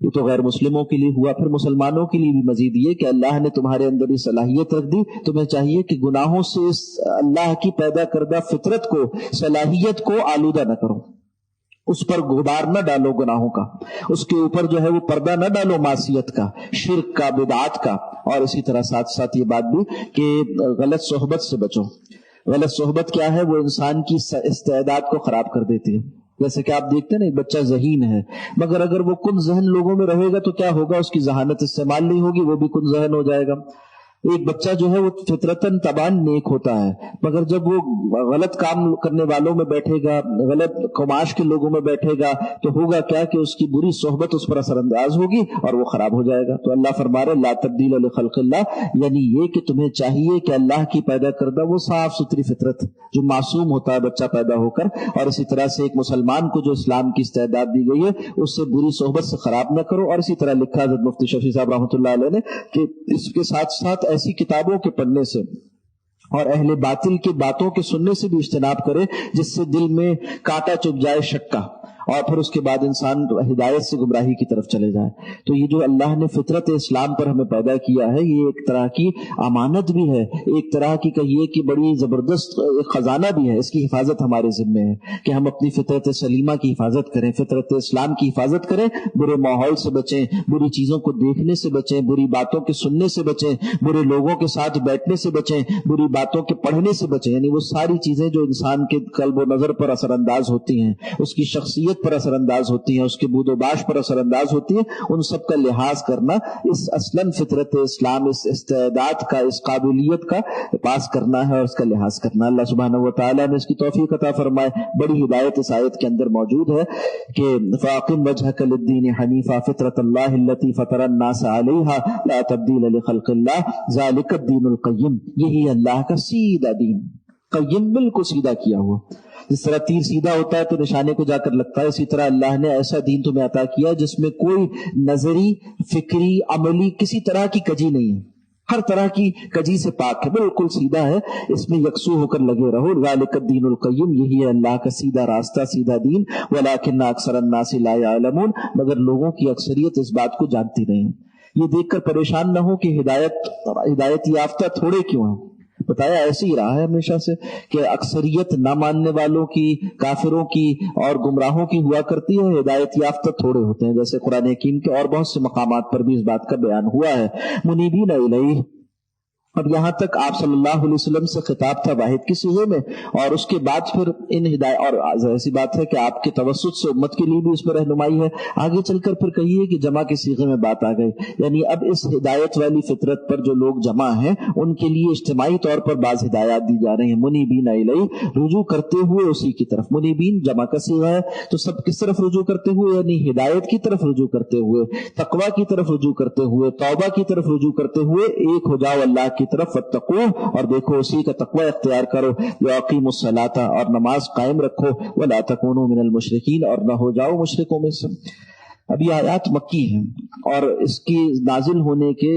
Speaker 1: یہ تو غیر مسلموں کے لیے ہوا. پھر مسلمانوں کے لیے بھی مزید یہ کہ اللہ نے تمہارے اندر یہ صلاحیت رکھ دی، تمہیں چاہیے کہ گناہوں سے اس اللہ کی پیدا کردہ فطرت کو، صلاحیت کو آلودہ نہ کرو، اس پر غبار نہ ڈالو گناہوں کا، اس کے اوپر جو ہے وہ پردہ نہ ڈالو معصیت کا، شرک کا، بدعات کا. اور اسی طرح ساتھ ساتھ یہ بات بھی کہ غلط صحبت سے بچو. غلط صحبت کیا ہے؟ وہ انسان کی استعداد کو خراب کر دیتی ہے. جیسے کہ آپ دیکھتے ہیں نا، ایک بچہ ذہین ہے، مگر اگر وہ کن ذہن لوگوں میں رہے گا تو کیا ہوگا؟ اس کی ذہانت استعمال نہیں ہوگی، وہ بھی کن ذہن ہو جائے گا. ایک بچہ جو ہے وہ فطرتاً طبعاً نیک ہوتا ہے، مگر جب وہ غلط کام کرنے والوں میں بیٹھے گا، غلط قماش کے لوگوں میں بیٹھے گا، تو ہوگا کیا کہ اس کی بری صحبت اس پر اثر انداز ہوگی اور وہ خراب ہو جائے گا. تو اللہ فرما رہے لا تبدیل لخلق اللہ، یعنی یہ کہ تمہیں چاہیے کہ اللہ کی پیدا کردہ وہ صاف ستھری فطرت جو معصوم ہوتا ہے بچہ پیدا ہو کر، اور اسی طرح سے ایک مسلمان کو جو اسلام کی استعداد دی گئی ہے اس سے بری صحبت سے خراب نہ کرو. اور اسی طرح لکھا حضرت مفتی شفیع صاحب رحمۃ اللہ علیہ نے کہ اس کے ساتھ ساتھ ایسی کتابوں کے پڑھنے سے اور اہل باطل کی باتوں کے سننے سے بھی اجتناب کرے جس سے دل میں کانٹا چبھ جائے شک کا، اور پھر اس کے بعد انسان ہدایت سے گمراہی کی طرف چلے جائے. تو یہ جو اللہ نے فطرت اسلام پر ہمیں پیدا کیا ہے، یہ ایک طرح کی امانت بھی ہے، ایک طرح کی کہیے کہ بڑی زبردست خزانہ بھی ہے. اس کی حفاظت ہمارے ذمے ہے کہ ہم اپنی فطرت سلیمہ کی حفاظت کریں، فطرت اسلام کی حفاظت کریں، برے ماحول سے بچیں، بری چیزوں کو دیکھنے سے بچیں، بری باتوں کے سننے سے بچیں، برے لوگوں کے ساتھ بیٹھنے سے بچیں، بری باتوں کے پڑھنے سے بچیں. یعنی وہ ساری چیزیں جو انسان کے قلب و نظر پر اثر انداز ہوتی ہیں، اس کی شخصیت پر اثر انداز ہوتی ہیں، اس کے بود و باش پر اثر انداز ہوتی ہیں، ان سب کا لحاظ کرنا، اس اصلاً فطرت اسلام، اس استعداد کا، اس قابلیت کا پاس کرنا ہے اور اس کا لحاظ کرنا. اللہ سبحانہ و تعالیٰ نے اس کی توفیق عطا فرمائے. بڑی ہدایت اس آیت کے اندر موجود ہے کہ فاقم وجہک للدین حنیفا فطرت اللہ التی فطر الناس علیہا لا تبدیل لخلق اللہ ذالک الدین القیم. یہی اللہ کا سیدھا دین، قیم بالکل سیدھا کیا ہوا. جس طرح تیر سیدھا ہوتا ہے تو نشانے کو جا کر لگتا ہے، اسی طرح اللہ نے ایسا دین تمہیں عطا کیا جس میں کوئی نظری، فکری، عملی کسی طرح کی کجی نہیں ہے، ہر طرح کی کجی سے پاک ہے، بالکل سیدھا ہے. اس میں یکسو ہو کر لگے رہو. ذالک الدین القیم، یہی ہے اللہ کا سیدھا راستہ، سیدھا دین. ولکن اکثر الناس لا یعلمون، مگر لوگوں کی اکثریت اس بات کو جانتی نہیں. یہ دیکھ کر پریشان نہ ہو کہ ہدایت یافتہ تھوڑے کیوں ہیں. بتایا ایسے ہی رہا ہے ہمیشہ سے کہ اکثریت نہ ماننے والوں کی، کافروں کی اور گمراہوں کی ہوا کرتی ہے، ہدایت یافتہ تھوڑے ہوتے ہیں. جیسے قرآن حکیم کے اور بہت سے مقامات پر بھی اس بات کا بیان ہوا ہے. منیبین الیہ، اب یہاں تک آپ صلی اللہ علیہ وسلم سے خطاب تھا واحد کی صیغے میں، اور اس کے بعد پھر ان ہدایت، اور ایسی بات ہے کہ آپ کے توسط سے امت کے لیے بھی اس میں رہنمائی ہے. آگے چل کر پھر کہیے کہ جمع کے صیغے میں بات آ گئی، یعنی اب اس ہدایت والی فطرت پر جو لوگ جمع ہیں ان کے لیے اجتماعی طور پر بعض ہدایات دی جا رہی ہیں. منیبین الیہ، رجوع کرتے ہوئے اسی کی طرف. منیبین جمع کا صیغہ ہے تو سب کس طرف رجوع کرتے ہوئے؟ یعنی ہدایت کی طرف رجوع کرتے ہوئے، تقویٰ کی طرف رجوع کرتے ہوئے، توبہ کی طرف رجوع کرتے ہوئے ایک ہو جاؤ اللہ کی طرف، واتقوہ اور دیکھو اسی کا تقوی اختیار کرو، واقیموا الصلاۃ اور نماز قائم رکھو، ولا تکونوا من المشرکین اور نہ ہو جاؤ مشرکوں میں سے۔ اب یہ آیات مکی ہیں اور اس کی نازل ہونے کے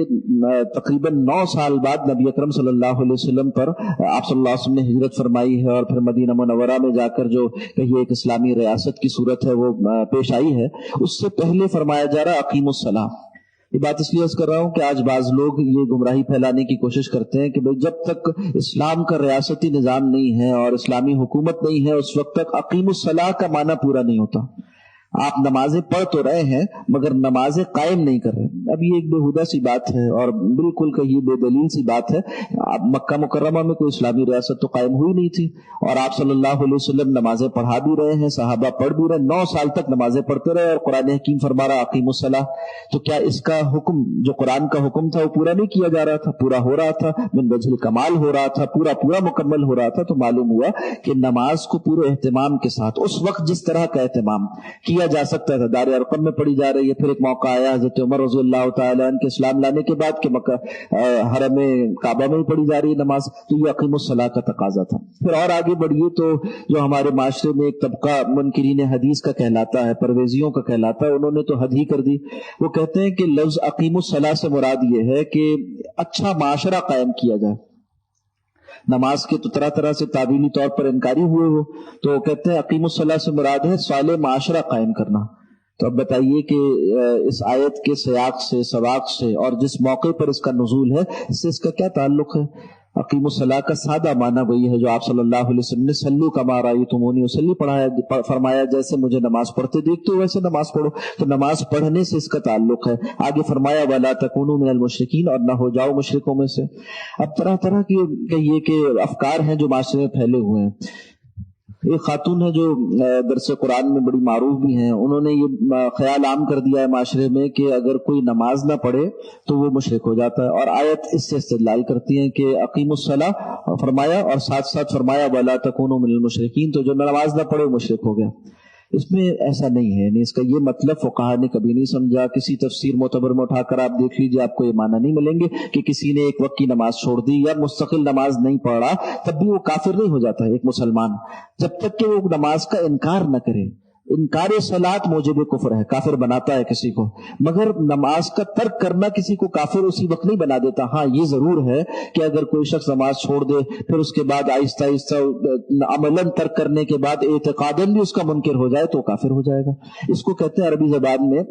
Speaker 1: تقریباً 9 سال بعد نبی اکرم صلی اللہ علیہ وسلم پر آپ صلی اللہ علیہ وسلم نے ہجرت فرمائی ہے، اور پھر مدینہ منورہ میں جا کر جو کہیے ایک اسلامی ریاست کی صورت ہے وہ پیش آئی ہے۔ اس سے پہلے فرمایا جا رہا اقیموا الصلاۃ۔ یہ بات اس لیے کر رہا ہوں کہ آج بعض لوگ یہ گمراہی پھیلانے کی کوشش کرتے ہیں کہ بھئی جب تک اسلام کا ریاستی نظام نہیں ہے اور اسلامی حکومت نہیں ہے اس وقت تک اقیموا الصلاۃ کا معنی پورا نہیں ہوتا۔ آپ نمازیں پڑھ تو رہے ہیں مگر نمازیں قائم نہیں کر رہے۔ اب یہ ایک بےہودہ سی بات ہے اور بالکل کہیے بے دلیل سی بات ہے۔ مکہ مکرمہ میں کوئی اسلامی ریاست تو قائم ہوئی نہیں تھی اور آپ صلی اللہ علیہ وسلم نمازیں پڑھا بھی رہے ہیں، صحابہ پڑھ بھی رہے، 9 سال تک نمازیں پڑھتے رہے اور قرآن حکیم فرما رہا اقیموا الصلاۃ۔ تو کیا اس کا حکم جو قرآن کا حکم تھا وہ پورا نہیں کیا جا رہا تھا؟ پورا ہو رہا تھا، من وجہ الکمال ہو رہا تھا، پورا مکمل ہو رہا تھا۔ تو معلوم ہوا کہ نماز کو پورے اہتمام کے ساتھ اس وقت جس طرح کا اہتمام کیا جا سکتا تھا دار ارقم میں پڑھی جا رہی ہے۔ پھر ایک موقع آیا حضرت عمر رضی اللہ تعالیٰ عنہ کے اسلام لانے کے بعد کہ مکہ حرم کعبہ میں ہی پڑھی جا رہی ہے نماز، تو یہ اقیموا الصلاۃ کا تقاضا تھا۔ پھر اور آگے بڑھیے تو جو ہمارے معاشرے میں ایک طبقہ منکرین حدیث کا کہلاتا ہے، پرویزیوں کا کہلاتا ہے، انہوں نے تو حد ہی کر دی۔ وہ کہتے ہیں کہ لفظ اقیموا الصلاۃ سے مراد یہ ہے کہ اچھا معاشرہ قائم کیا جائے۔ نماز کے تو طرح سے تعبیری طور پر انکاری ہوئے ہو، تو کہتے ہیں اقیموا الصلاۃ سے مراد ہے صالح معاشرہ قائم کرنا۔ تو اب بتائیے کہ اس آیت کے سیاق سے، سباق سے اور جس موقع پر اس کا نزول ہے اس سے اس کا کیا تعلق ہے؟ اقیموا الصلاۃ کا سادہ معنی وہی ہے جو آپ صلی اللہ علیہ وسلم نے صلوا کما رأیتمونی اصلی فرمایا، جیسے مجھے نماز پڑھتے دیکھتے ہو ویسے نماز پڑھو۔ تو نماز پڑھنے سے اس کا تعلق ہے۔ آگے فرمایا ولا تکونوا من المشرکین اور نہ ہو جاؤ مشرکوں میں سے۔ اب طرح کی کہیے کہ افکار ہیں جو معاشرے میں پھیلے ہوئے ہیں۔ ایک خاتون ہے جو درس قرآن میں بڑی معروف بھی ہیں، انہوں نے یہ خیال عام کر دیا ہے معاشرے میں کہ اگر کوئی نماز نہ پڑھے تو وہ مشرک ہو جاتا ہے، اور آیت اس سے استدلال کرتی ہیں کہ اقیموا الصلاۃ فرمایا اور ساتھ فرمایا ولا تکونوا من المشرکین، تو جو نماز نہ پڑھے وہ مشرک ہو گیا۔ اس میں ایسا نہیں ہے، یعنی اس کا یہ مطلب فقہا نے کبھی نہیں سمجھا۔ کسی تفسیر معتبر میں اٹھا کر آپ دیکھ لیجیے، آپ کو یہ معنی نہیں ملیں گے کہ کسی نے ایک وقت کی نماز چھوڑ دی یا مستقل نماز نہیں پڑھا تب بھی وہ کافر نہیں ہو جاتا ہے ایک مسلمان، جب تک کہ وہ نماز کا انکار نہ کرے۔ انکار صلاۃ موجب کفر ہے، کافر بناتا ہے کسی کو، مگر نماز کا ترک کرنا کسی کو کافر اسی وقت نہیں بنا دیتا۔ ہاں یہ ضرور ہے کہ اگر کوئی شخص نماز چھوڑ دے پھر اس کے بعد آہستہ عملاً ترک کرنے کے بعد اعتقاداً بھی اس کا منکر ہو جائے تو کافر ہو جائے گا۔ اس کو کہتے ہیں عربی زبان میں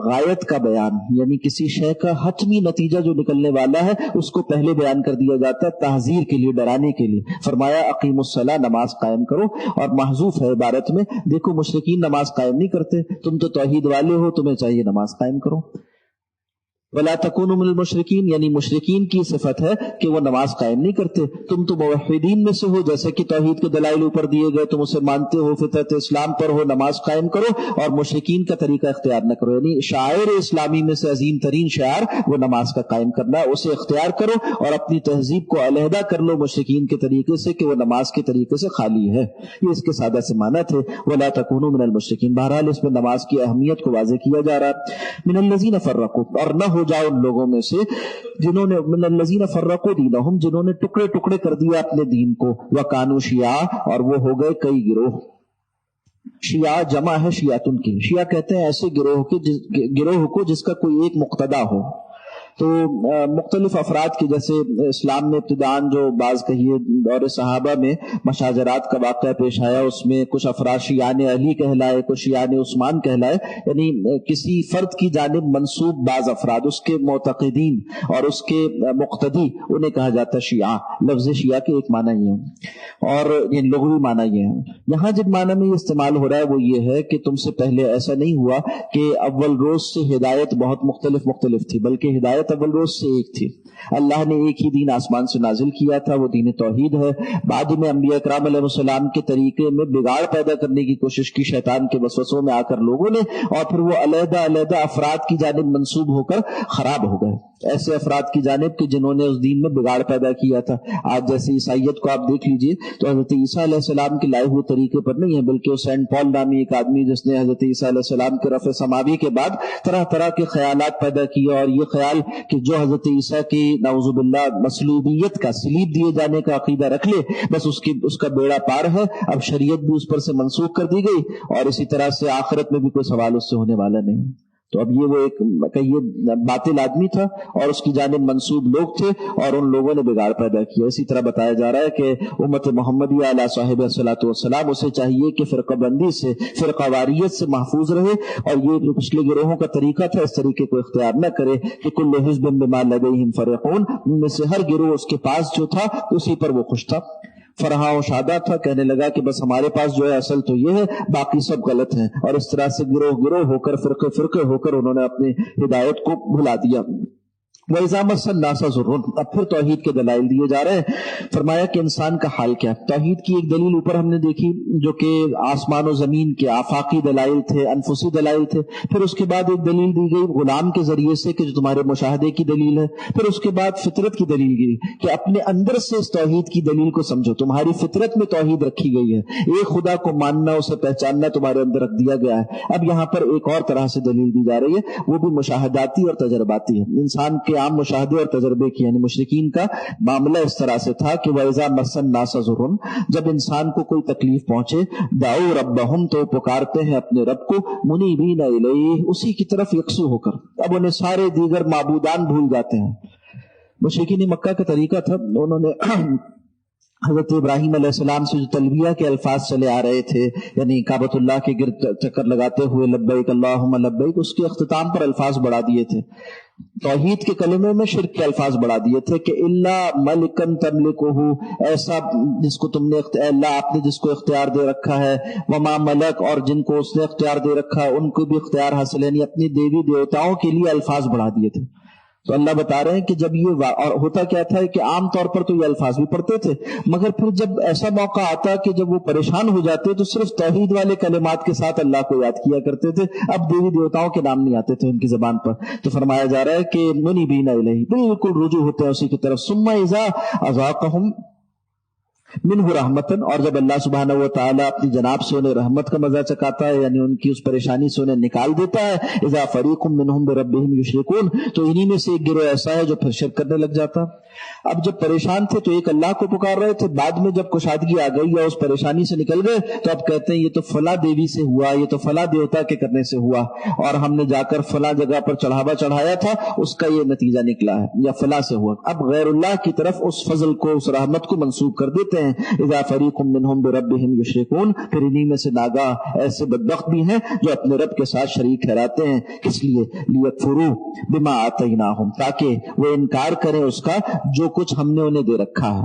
Speaker 1: غایت کا بیان، یعنی کسی شے کا حتمی نتیجہ جو نکلنے والا ہے اس کو پہلے بیان کر دیا جاتا ہے تحذیر کے لیے، ڈرانے کے لیے۔ فرمایا اقیموا الصلاۃ، نماز قائم کرو، اور محذوف ہے عبارت میں، دیکھو مشرکین نماز قائم نہیں کرتے، تم تو توحید والے ہو، تمہیں چاہیے نماز قائم کرو۔ ولا تکونوا من المشرکین، یعنی مشرکین کی صفت ہے کہ وہ نماز قائم نہیں کرتے۔ تم تو موحدین میں سے ہو، جیسے کہ توحید کے دلائل اوپر دیے گئے تم اسے مانتے ہو، فطرت اسلام پر ہو، نماز قائم کرو اور مشرکین کا طریقہ اختیار نہ کرو۔ یعنی شاعر اسلامی میں سے عظیم ترین شعار وہ نماز کا قائم کرنا ہے، اسے اختیار کرو اور اپنی تہذیب کو علیحدہ کر لو مشرکین کے طریقے سے کہ وہ نماز کے طریقے سے خالی ہے۔ یہ اس کے سادہ سے معنی تھے ولا تکونوا من المشرکین۔ بہرحال اس میں نماز کی اہمیت کو واضح کیا جا رہا ہے۔ من الذین فرقوا، اور نہ ہو جاؤ ان لوگوں میں سے جنہوں نے، من الذین فرقوا دینہم، جنہوں نے ٹکڑے ٹکڑے کر دیا اپنے دین کو، وکانوا شیعا، اور وہ ہو گئے کئی گروہ۔ شیعہ جمع ہے شیعتن کی، شیعہ کہتے ہیں ایسے گروہ کو جس کا کوئی ایک مقتدا ہو۔ تو مختلف افراد کی، جیسے اسلام میں ابتداءً جو بعض کہیے دور صحابہ میں مشاجرات کا واقعہ پیش آیا، اس میں کچھ افراد شیعان علی کہلائے، کچھ شیعان عثمان کہلائے، یعنی کسی فرد کی جانب منسوب بعض افراد، اس کے معتقدین اور اس کے مقتدی، انہیں کہا جاتا ہے شیعہ۔ لفظ شیعہ کے ایک معنی یہ ہے اور یہ لغوی معنی یہ ہے۔ یہاں جن معنی میں یہ استعمال ہو رہا ہے وہ یہ ہے کہ تم سے پہلے ایسا نہیں ہوا کہ اول روز سے ہدایت بہت مختلف تھی، بلکہ ہدایت اول روز سے ایک تھی۔ اللہ نے ایک ہی دین آسمان سے نازل کیا تھا، وہ دین توحید ہے۔ بعد میں انبیاء کرام علیہ السلام کے طریقے میں بگاڑ پیدا کرنے کی کوشش کی شیطان کے وسوسوں میں آ کر لوگوں نے، اور پھر وہ علیحدہ افراد کی جانب منسوب ہو کر خراب ہو گئے۔ ایسے افراد کی جانب کہ جنہوں نے اس دین میں بگاڑ پیدا کیا تھا. آج جیسے عیسائیت کو آپ دیکھ لیجئے تو حضرت عیسیٰ علیہ السلام کے لائے ہوئے طریقے پر نہیں ہے، بلکہ سینٹ پال نامی ایک آدمی جس نے حضرت عیسیٰ علیہ السلام کے رفع سماوی کے بعد طرح طرح کے خیالات پیدا کیے، اور یہ خیال کہ جو حضرت عیسیٰ کی نعوذ باللہ مصلوبیت کا، صلیب دیے جانے کا عقیدہ رکھ لے بس اس کا بیڑا پار ہے. اب شریعت بھی اس پر سے منسوخ کر دی گئی، اور اسی طرح سے آخرت میں بھی کوئی سوال اس سے ہونے والا نہیں. تو اب یہ وہ ایک کہیے باطل آدمی تھا اور اس کی جانب منسوب لوگ تھے، اور ان لوگوں نے بگاڑ پیدا کیا. اسی طرح بتایا جا رہا ہے کہ امت محمدیہ علیہ صاحب الصلاۃ والسلام اسے چاہیے کہ فرقہ بندی سے، فرقہ واریت سے محفوظ رہے، اور یہ جو پچھلے گروہوں کا طریقہ تھا اس طریقے کو اختیار نہ کرے کہ کل حزب بما لدیہم فرحون، ان میں سے ہر گروہ اس کے پاس جو تھا اسی پر وہ خوش تھا، فرحاں و شادہ تھا، کہنے لگا کہ بس ہمارے پاس جو ہے اصل تو یہ ہے، باقی سب غلط ہیں. اور اس طرح سے گروہ گروہ ہو کر، فرقے فرقے ہو کر انہوں نے اپنی ہدایت کو بھلا دیا. وَإِذَا مَسَّ النَّاسَ ضُرٌّ، اب پھر توحید کے دلائل دیے جا رہے ہیں. فرمایا کہ انسان کا حال کیا ہے. توحید کی ایک دلیل اوپر ہم نے دیکھی جو کہ آسمان و زمین کے آفاقی دلائل تھے، انفسی دلائل تھے. پھر اس کے بعد ایک دلیل دی گئی غلام کے ذریعے سے کہ جو تمہارے مشاہدے کی دلیل ہے. پھر اس کے بعد فطرت کی دلیل گئی کہ اپنے اندر سے اس توحید کی دلیل کو سمجھو، تمہاری فطرت میں توحید رکھی گئی ہے، ایک خدا کو ماننا، اسے پہچاننا تمہارے اندر رکھ دیا گیا ہے. اب یہاں پر ایک اور طرح سے دلیل دی جا رہی ہے، وہ بھی مشاہداتی اور تجرباتی ہے. انسان کے عام مشاہدے اور تجربے کی، یعنی مشرکین کا معاملہ اس طرح سے تھا کہ وَإِذَا مَسَّ النَّاسَ ضُرٌّ، جب انسان کو کوئی تکلیف پہنچے، دعوا ربہم، تو پکارتے ہیں اپنے رب کو، منیبین الیہ، اسی کی طرف یکسو ہو کر. اب انہیں سارے دیگر معبودان بھول جاتے ہیں. مشرکین مکہ کا طریقہ تھا، انہوں نے حضرت ابراہیم علیہ السلام سے جو تلبیہ کے الفاظ چلے آ رہے تھے، یعنی کعبۃ اللہ کے گرد چکر لگاتے ہوئے لبیک اللہم لبیک، اس کے اختتام پر الفاظ بڑھا دیے تھے. توحید کے کلمے میں شرک کے الفاظ بڑھا دیے تھے کہ الا ملکن تملکہ، ایسا جس کو تم نے اللہ آپ نے جس کو اختیار دے رکھا ہے، وما ملک، اور جن کو اس نے اختیار دے رکھا ہے ان کو بھی اختیار حاصل ہے، یعنی اپنی دیوی دیوتاؤں کے لیے الفاظ بڑھا دیے تھے. تو اللہ بتا رہے ہیں کہ جب یہ اور ہوتا کیا تھا کہ عام طور پر تو یہ الفاظ بھی پڑھتے تھے، مگر پھر جب ایسا موقع آتا کہ جب وہ پریشان ہو جاتے تو صرف توحید والے کلمات کے ساتھ اللہ کو یاد کیا کرتے تھے، اب دیوی دیوتاؤں کے نام نہیں آتے تھے ان کی زبان پر. تو فرمایا جا رہا ہے کہ منیبین الیہ، بالکل رجوع ہوتے ہیں اسی کی طرف. ثم اذا اذاقہم منہ رحمتن، اور جب اللہ سبحانہ و تعالیٰ اپنی جناب سے انہیں رحمت کا مزہ چکاتا ہے، یعنی ان کی اس پریشانی سے انہیں نکال دیتا ہے، اذا فریق منہم بربہم یشرکون، تو انہی میں سے ایک گروہ ایسا ہے جو پھر شرک کرنے لگ جاتا. اب جب پریشان تھے تو ایک اللہ کو پکار رہے تھے، بعد میں جب کشادگی آ گئی یا اس پریشانی سے نکل گئے تو اب کہتے ہیں یہ تو فلاں دیوی سے ہوا، یہ تو فلاں دیوتا کے کرنے سے ہوا، اور ہم نے جا کر فلاں جگہ پر چڑھاوا چڑھایا تھا، اس کا یہ نتیجہ نکلا ہے، یا فلاں سے ہوا. اب غیر اللہ کی طرف اس فضل کو، اس رحمت کو منسوب کر دیتے ہیں. اذا فریق منہم بربہم یشرکون، پھر انہی میں سے ناگاہ ایسے بدبخت بھی ہیں جو اپنے رب کے ساتھ شریک ٹھہراتے ہیں. کس لیے؟ لیکفروا بما آتیناہم، تاکہ وہ انکار کریں اس کا جو کچھ ہم نے انہیں دے رکھا ہے.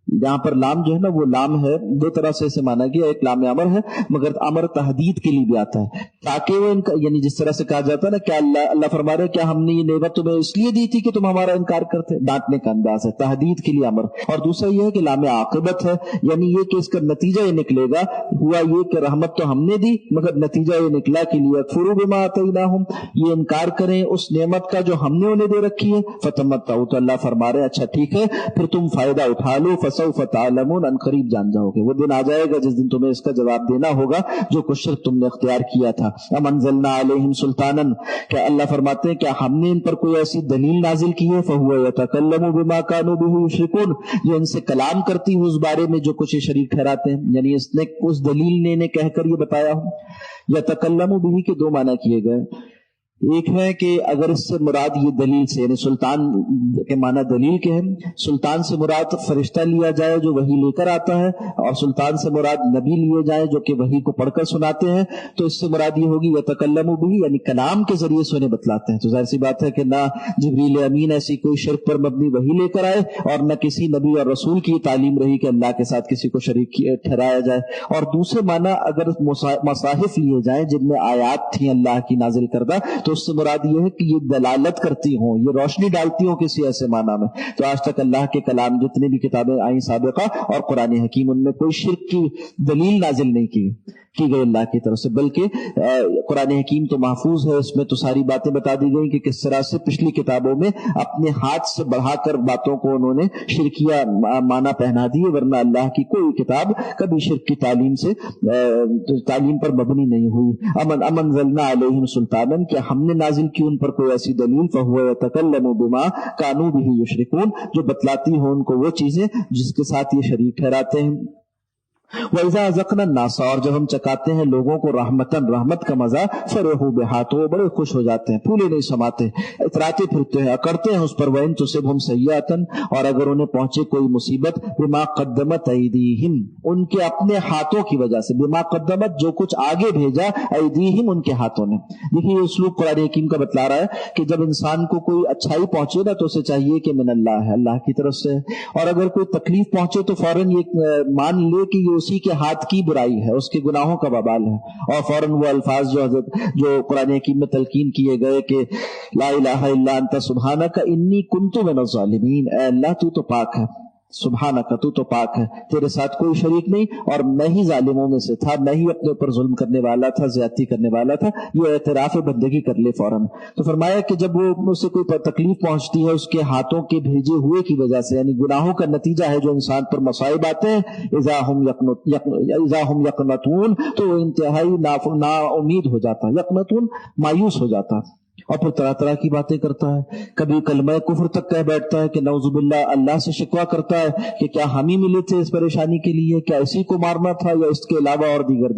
Speaker 1: یہاں پر لام جو ہے نا، وہ لام ہے دو طرح سے اسے مانا گیا، ایک لام امر ہے، مگر امر تحدید کے لیے بھی آتا ہے تاکہ وہ یعنی جس طرح سے کہا جاتا ہے نا، کیا اللہ فرما رہے کیا ہم نے یہ نعمت تمہیں اس لیے دی تھی کہ تم ہمارا انکار کرتے، ڈانٹنے کا انداز ہے، تحدید کے لیے امر. اور دوسرا یہ ہے کہ لام عاقبت ہے، یعنی یہ کہ اس کا نتیجہ یہ نکلے گا، ہوا یہ کہ رحمت تو ہم نے دی مگر نتیجہ یہ نکلا کہ لیکفروا بما آتیناہم، یہ انکار کریں اس نعمت کا جو ہم نے انہیں دے رکھی ہے. فتمتعوا، تو اللہ فرما رہے اچھا ٹھیک ہے پھر تم فائدہ اٹھا لو، سوف تعلمون، ان قریب جان جاؤ گے. وہ دن آ جائے گا جس دن تمہیں اس کا جواب دینا ہوگا جو کچھ شرک تم نے اختیار کیا تھا. ام انزلنا علیہم سلطانا، کیا اللہ فرماتے ہیں کیا ہم نے ان پر کوئی ایسی دلیل نازل کی ہے، فہو یتکلم بما کانوا بہ یشرکون، جو ان سے کلام کرتی ہے اس بارے میں جو کچھ شریک ٹھہراتے ہیں، یعنی اس نے اس دلیل نے انہیں کہہ کر یہ بتایا ہوں. یتکلم بہ کے دو معنی کیے گئے. ایک ہے کہ اگر اس سے مراد یہ دلیل سے، یعنی سلطان کے معنی دلیل کے ہیں، سلطان سے مراد فرشتہ لیا جائے جو وحی لے کر آتا ہے، اور سلطان سے مراد نبی لیے جائیں جو کہ وحی کو پڑھ کر سناتے ہیں، تو اس سے مراد یہ ہوگی یتکلموا بہ، یعنی کلام کے ذریعے سے انہیں بتلاتے ہیں. تو ظاہر سی بات ہے کہ نہ جبریل امین ایسی کوئی شرک پر مبنی وحی لے کر آئے، اور نہ کسی نبی اور رسول کی تعلیم رہی کہ اللہ کے ساتھ کسی کو شریک ٹھہرایا جائے. اور دوسرے معنی اگر مصاحف لیے جائیں جن میں آیات تھیں اللہ کی نازل کردہ، تو اس سے مراد یہ ہے کہ یہ دلالت کرتی ہوں، یہ روشنی ڈالتی ہوں کسی ایسے معنی میں. تو آج تک اللہ کے کلام جتنے بھی کتابیں آئیں سابقہ اور قرآن حکیم، ان میں کوئی شرک کی دلیل نازل نہیں کی کی گئی اللہ کی طرف سے، بلکہ قرآن حکیم تو محفوظ ہے، اس میں تو ساری باتیں بتا دی گئی کہ کس طرح سے پچھلی کتابوں میں اپنے ہاتھ سے بڑھا کر باتوں کو انہوں نے شرکیہ معنی پہنا دیے، ورنہ اللہ کی کوئی کتاب کبھی شرک کی تعلیم پر مبنی نہیں ہوئی۔ امن ذلنا علیہم سلطانا، کیا ہم نے نازل کی ان پر کوئی ایسی دلیل، فہو یتکلم بما کانوا بہ یشرکون، جو بتلاتی ہوں ان کو وہ چیزیں جس کے ساتھ یہ شریک ٹھہراتے ہیں۔ وَإِذَا أَذَقْنَا النَّاسَ، اور جب ہم چکاتے ہیں لوگوں کو رحمت کا مزہ، فَرِحُوا بِهَا، تو وہ بڑے خوش ہو جاتے ہیں، پھولے نہیں سماتے، اتراتے پھرتے ہیں، اکڑتے ہیں اس پر، وَإِن تُصِبْهُمْ سَيِّئَةٌ، اور اگر انہیں پہنچے کوئی مصیبت، بِمَا قَدَّمَتْ أَيْدِيهِمْ، ان کے اپنے ہاتھوں کی وجہ سے، بِمَا قَدَّمَتْ، جو کچھ آگے بھیجا، أَيْدِيهِمْ، ان کے ہاتھوں نے۔ دیکھیے یہ اسلوب قرآن حکیم کا بتلا رہا ہے کہ جب انسان کو کوئی اچھائی پہنچے نا تو اسے چاہیے کہ من اللہ ہے، اللہ کی طرف سے، اور اگر کوئی تکلیف پہنچے تو فوراً یہ مان لے کہ یہ اسی کے ہاتھ کی برائی ہے، اس کے گناہوں کا وبال ہے، اور فوراً وہ الفاظ جو قرآن حکیم میں تلقین کیے گئے کہ لا الہ الا انت سبحانک انی کنت من الظالمین، اے اللہ تو تو پاک ہے، سبحانک تو تو پاک ہے، تیرے ساتھ کوئی شریک نہیں، اور میں ہی ظالموں میں سے تھا، میں ہی اپنے اوپر ظلم کرنے والا تھا، زیادتی کرنے والا تھا، یہ اعتراف بندگی کر لے فوراً۔ تو فرمایا کہ جب وہ اس سے کوئی تکلیف پہنچتی ہے اس کے ہاتھوں کے بھیجے ہوئے کی وجہ سے، یعنی گناہوں کا نتیجہ ہے جو انسان پر مصائب آتے ہیں، اذا ہم یقنطون، تو وہ انتہائی نا امید ہو جاتا، یقنطون مایوس ہو جاتا، اور پھر طرح طرح کی باتیں کرتا ہے، کبھی کلمہ کفر تک کہہ بیٹھتا ہے کہ نعوذ باللہ، اللہ سے شکوہ کرتا ہے کہ کیا ہم ہی ملے تھے اس پریشانی کے لیے، کیا اسی کو مارنا تھا، یا اس کے علاوہ اور دیگر۔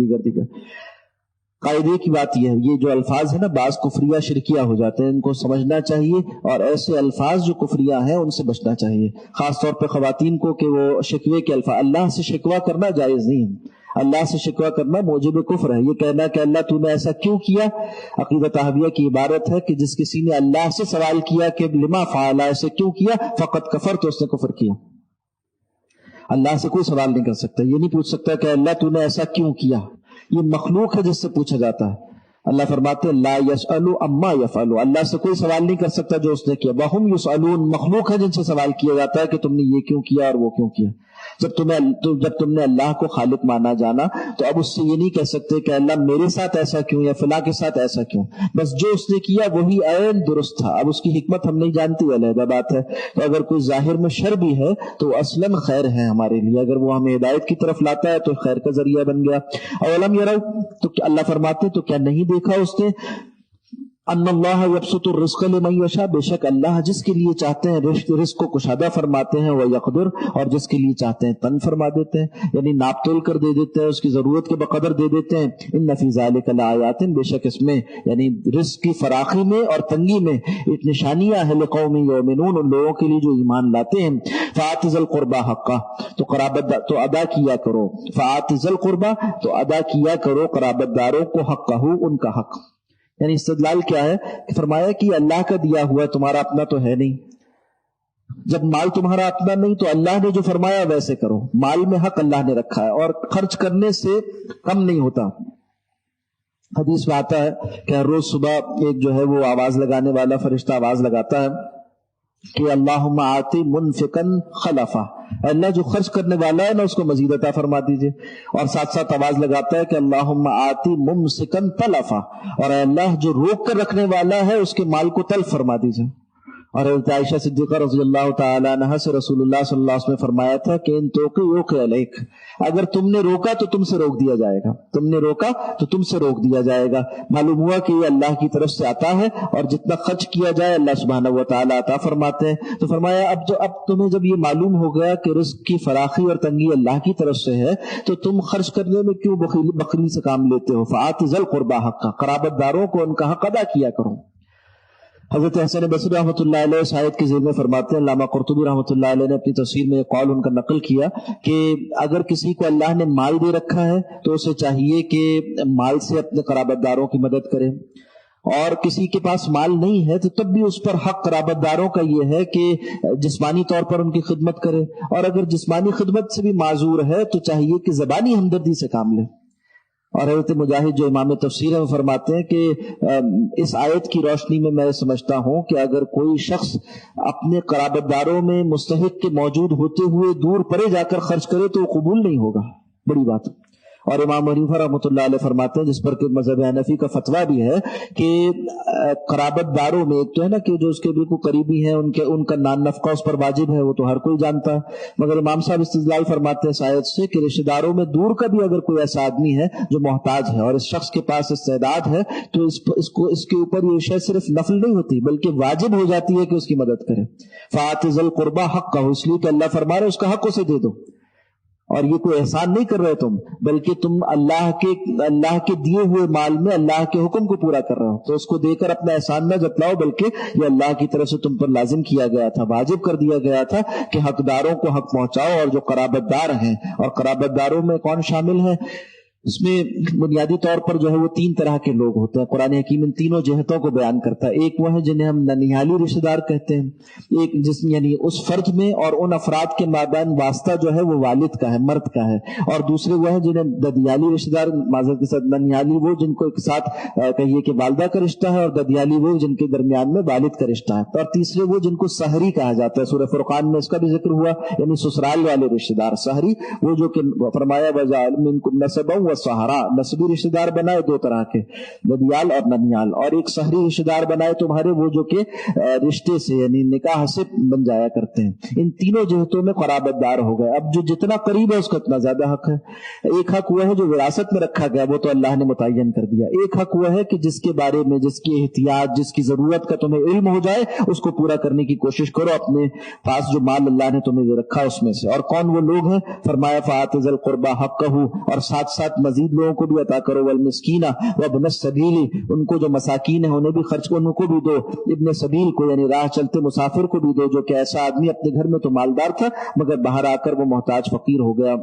Speaker 1: قاعدے کی بات یہ ہے، یہ جو الفاظ ہیں نا بعض کفریہ شرکیہ ہو جاتے ہیں، ان کو سمجھنا چاہیے، اور ایسے الفاظ جو کفریہ ہیں ان سے بچنا چاہیے، خاص طور پہ خواتین کو، کہ وہ شکوے کے الفاظ، اللہ سے شکوہ کرنا جائز نہیں ہے، اللہ سے شکوہ کرنا موجب کفر ہے، یہ کہنا کہ اللہ تو نے ایسا کیوں کیا، عقیدہ طحاویہ کی عبارت ہے کہ جس کسی نے اللہ سے سوال کیا کہ لما فعل، ایسے کیوں کیا، فقط کفر، تو اس نے کفر کیا۔ اللہ سے کوئی سوال نہیں کر سکتا، یہ نہیں پوچھ سکتا کہ اللہ تو نے ایسا کیوں کیا، یہ مخلوق ہے جس سے پوچھا جاتا ہے۔ اللہ فرماتے ہیں لا یسأل عما یفعل، اللہ سے کوئی سوال نہیں کر سکتا جو اس نے کیا، وہم یسألون، مخلوق ہے جن سے سوال کیا جاتا ہے کہ تم نے یہ کیوں کیا اور وہ کیوں کیا۔ جب تم نے اللہ کو خالق مانا جانا تو اب اس سے یہ نہیں کہہ سکتے کہ اللہ میرے ساتھ ایسا کیوں یا فلاں کے ساتھ ایسا کیوں، بس جو اس نے کیا وہی عین درست تھا، اب اس کی حکمت ہم نہیں جانتے، علیحدہ بات ہے۔ تو اگر کوئی ظاہر میں شر بھی ہے تو اصلاً خیر ہے ہمارے لیے، اگر وہ ہمیں ہدایت کی طرف لاتا ہے تو خیر کا ذریعہ بن گیا۔ اولم یروا، تو اللہ فرماتے تو کیا نہیں دیکھا اس نے، ان اللہ یبسط الرزق لمن یشاء، بے شک اللہ جس کے لیے چاہتے ہیں رزق کو کشادہ فرماتے ہیں، ویقدر، اور جس کے لیے چاہتے ہیں تنگ فرما دیتے ہیں، یعنی ناپ تول کر دے دیتے ہیں، اس کی ضرورت کے بقدر دے دیتے ہیں۔ ان فی ذلک لآیات، بے شک اس میں یعنی رزق کی فراخی میں اور تنگی میں ایک نشانیاں ہے، لقوم یؤمنون، ان لوگوں کے لیے جو ایمان لاتے ہیں۔ فآت ذی القربى حقہ، تو قرابت تو ادا کیا کرو، فآت ذی القربى، تو ادا کیا کرو قرابت داروں کو، حقہ، ان کا حق۔ یعنی استدلال کیا ہے کہ فرمایا کہ اللہ کا دیا ہوا ہے، تمہارا اپنا تو ہے نہیں، جب مال تمہارا اپنا نہیں تو اللہ نے جو فرمایا ویسے کرو، مال میں حق اللہ نے رکھا ہے اور خرچ کرنے سے کم نہیں ہوتا۔ حدیث میں آتا ہے کہ ہر روز صبح ایک جو ہے وہ آواز لگانے والا فرشتہ آواز لگاتا ہے کہ اللہم آتی منفقن خلفا، اللہ جو خرچ کرنے والا ہے نا اس کو مزید عطا فرما دیجئے، اور ساتھ ساتھ آواز لگاتا ہے کہ اللہم آتی ممسکن تلفا، اور اللہ جو روک کر رکھنے والا ہے اس کے مال کو تلف فرما دیجئے۔ اور حضرت عائشہ صدیقہ رضی اللہ تعالی عنہا سے رسول اللہ صلی اللہ علیہ وسلم نے فرمایا تھا کہ ان توقع علیک، اگر تم نے روکا تو تم سے روک دیا جائے گا، تم نے روکا تو تم سے روک دیا جائے گا۔ معلوم ہوا کہ یہ اللہ کی طرف سے آتا ہے، اور جتنا خرچ کیا جائے اللہ سبحانہ و تعالیٰ عطا فرماتے ہیں۔ تو فرمایا اب تمہیں جب یہ معلوم ہو گیا کہ رزق کی فراخی اور تنگی اللہ کی طرف سے ہے تو تم خرچ کرنے میں کیوں بخیلی سے کام لیتے ہو۔ فآت ذی القربى حقہ، قرابت داروں کو ان کا حق ادا کیا کرو۔ حضرت حسن بصری رحمۃ اللہ علیہ اس آیت کے ذیل میں فرماتے ہیں، علامہ قرطبی رحمۃ اللہ علیہ نے اپنی تفسیر میں ایک قول ان کا نقل کیا کہ اگر کسی کو اللہ نے مال دے رکھا ہے تو اسے چاہیے کہ مال سے اپنے قرابت داروں کی مدد کرے، اور کسی کے پاس مال نہیں ہے تو تب بھی اس پر حق قرابت داروں کا یہ ہے کہ جسمانی طور پر ان کی خدمت کرے، اور اگر جسمانی خدمت سے بھی معذور ہے تو چاہیے کہ زبانی ہمدردی سے کام لے۔ اور حضرت مجاہد جو امام تفسیر ہے وہ فرماتے ہیں کہ اس آیت کی روشنی میں سمجھتا ہوں کہ اگر کوئی شخص اپنے قرابت داروں میں مستحق کے موجود ہوتے ہوئے دور پرے جا کر خرچ کرے تو وہ قبول نہیں ہوگا، بڑی بات۔ اور امام حنیفہ رحمۃ اللہ علیہ فرماتے ہیں، جس پر کہ مذہب حنفی کا فتویٰ بھی ہے، کہ قرابت داروں میں ایک تو ہے نا کہ جو اس کے بالکل قریبی ہیں ان کا نان نفقہ اس پر واجب ہے، وہ تو ہر کوئی جانتا ہے، مگر امام صاحب استدلال فرماتے ہیں اس آیت سے کہ رشتہ داروں میں دور کا بھی اگر کوئی ایسا آدمی ہے جو محتاج ہے اور اس شخص کے پاس استعداد ہے، تو اس کے اوپر یہ شے صرف نفل نہیں ہوتی بلکہ واجب ہو جاتی ہے کہ اس کی مدد کرے۔ فَآتِ ذِی الْقُرْبَىٰ حَقَّهُ، اس لیے کہ اللہ فرما رہے اس کا حق اسے دے دو، اور یہ کوئی احسان نہیں کر رہے تم، بلکہ تم اللہ کے دیے ہوئے مال میں اللہ کے حکم کو پورا کر رہے ہو، تو اس کو دے کر اپنا احسان نہ جتلاؤ، بلکہ یہ اللہ کی طرف سے تم پر لازم کیا گیا تھا، واجب کر دیا گیا تھا کہ حقداروں کو حق پہنچاؤ، اور جو قرابت دار ہیں، اور قرابت داروں میں کون شامل ہے؟ اس میں بنیادی طور پر جو ہے وہ 3 طرح کے لوگ ہوتے ہیں۔ قرآن حکیم ان تینوں جہتوں کو بیان کرتا ہے۔ ایک وہ ہے جنہیں ہم ننیالی رشتہ دار کہتے ہیں، ایک جس یعنی اس فرد میں اور ان افراد کے مابین واسطہ جو ہے وہ والد کا ہے، مرد کا ہے، اور دوسرے وہ ہیں جنہیں ددیالی رشتہ دار، معذرت کے ساتھ ننیالی وہ جن کو ایک ساتھ کہیے کہ والدہ کا رشتہ ہے، اور ددیالی وہ جن کے درمیان میں والد کا رشتہ ہے، اور تیسرے وہ جن کو سحری کہا جاتا ہے۔ سورہ فرقان میں اس کا بھی ذکر ہوا، یعنی سسرال والے رشتہ دار۔ سحری وہ جو کہ فرمایا وَجَعَلْ مِنْكُمْ نَسَبًا وَصَهْرًا، نسبی رشتہ دار بنائے 2 طرح کے، ددیال اور ننیال، اور ایک سحری رشتہ دار بنائے تمہارے وہ جو کہ رشتے سے یعنی نکاح سے بن جایا کرتے ہیں۔ ان تینوں جہتوں میں قرابت دار ہو گئے۔ اب جو جتنا قریب ہے اس کا اتنا زیادہ حق ہے۔ ایک حق وہ ہے جو وراثت میں رکھا گیا، وہ تو اللہ نے متعین کر دیا۔ ایک حق وہ ہے کہ جس کے بارے میں جس کی احتیاط، جس کی ضرورت کا تمہیں علم ہو جائے، اس کو پورا کرنے کی کوشش کرو، اپنے پاس جو مال اللہ نے تمہیں رکھا اس میں سے۔ اور کون وہ لوگ ہیں؟ فرمایا فَآتِ ذِی الْقُرْبَىٰ حَقَّهُ، اور ساتھ مزید لوگوں کو بھی عطا کرو، والمسکین وابن السبیل، ان کو جو مساکین ہیں انہیں بھی خرچ، ان کو بھی دو، ابن سبیل کو یعنی راہ چلتے مسافر کو بھی دو، جو کہ ایسا آدمی اپنے گھر میں تو مالدار تھا مگر باہر آ کر وہ محتاج فقیر ہو گیا۔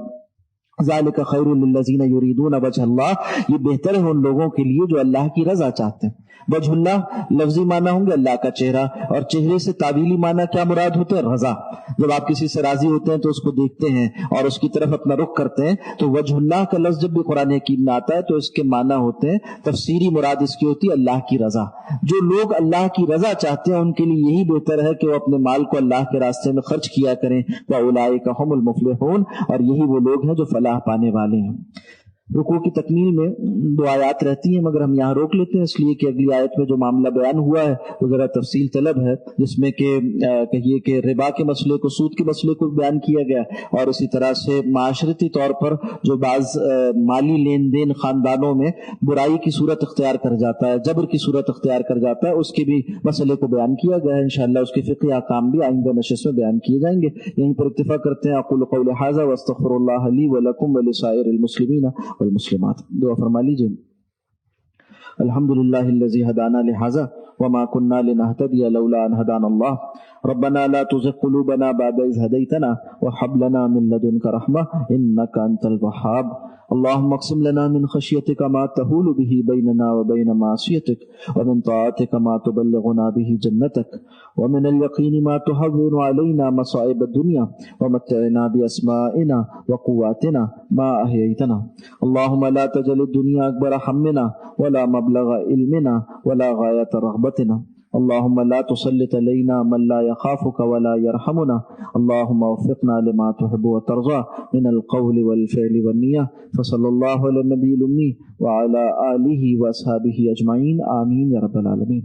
Speaker 1: ذالک خیر للذین یریدون وجہ اللہ، یہ بہتر ہے ان لوگوں کے لیے جو اللہ کی رضا چاہتے ہیں۔ وجہ اللہ لفظی معنی ہوں گے اللہ کا چہرہ، اور چہرے سے تعبیلی معنی کیا مراد ہوتے ہیں؟ رضا۔ جب آپ کسی سے راضی ہوتے ہیں تو اس کو دیکھتے ہیں اور اس کی طرف اپنا رخ کرتے ہیں، تو وجہ اللہ کا لفظ جب بھی قرآن حکیم میں آتا ہے تو اس کے معنی ہوتے ہیں، تفسیری مراد اس کی ہوتی ہے اللہ کی رضا۔ جو لوگ اللہ کی رضا چاہتے ہیں ان کے لیے یہی بہتر ہے کہ وہ اپنے مال کو اللہ کے راستے میں خرچ کیا کریں۔ وَأُولَٰئِکَ هُمُ الْمُفْلِحُونَ، اور یہی وہ لوگ ہیں جو فلاح پانے والے ہیں۔ رکوع کی تکمیل میں 2 آیات رہتی ہیں، مگر ہم یہاں روک لیتے ہیں اس لیے کہ اگلی آیت میں جو معاملہ بیان ہوا ہے وہ ذرا تفصیل طلب ہے، جس میں کہ کہیے کہ ربا کے مسئلے کو، سود کے مسئلے کو بیان کیا گیا، اور اسی طرح سے معاشرتی طور پر جو بعض مالی لین دین خاندانوں میں برائی کی صورت اختیار کر جاتا ہے، جبر کی صورت اختیار کر جاتا ہے، اس کے بھی مسئلے کو بیان کیا گیا ہے۔ انشاءاللہ اس کے فقہی احکام بھی آئندہ نشست میں بیان کیے جائیں گے۔ یہیں پر اتفاق کرتے ہیں۔ اقول قولی ھذا واستغفر اللہ لی ولکم ولسائر المسلمین والمسلمات۔ دعا فرما لیجیے۔ الحمدللہ الذی ھدانا لھذا وما كنا لنهتدي لولا ان هدانا الله ربنا لا تزغ قلوبنا بعد إذ هديتنا وهب لنا من لدنك رحمة إنك أنت الوهاب اللهم اقسم لنا من خشيتك ما تحول به بيننا وبين معصيتك ومن طاعتك ما تبلغنا به جنتك ومن اليقين ما تهون علينا مصائب الدنيا ومتعنا بأسمائنا وقواتنا ما أحييتنا اللهم لا تجعل الدنيا أكبر همنا ولا مبلغ علمنا ولا غاية رغبتنا اللهم لا تسلط علينا من لا يخافك ولا يرحمنا اللهم وفقنا لما تحب وترضى من القول والفعل والنية فصلى الله على النبي الأمي وعلى آله وأصحابه أجمعين آمين يا رب العالمين۔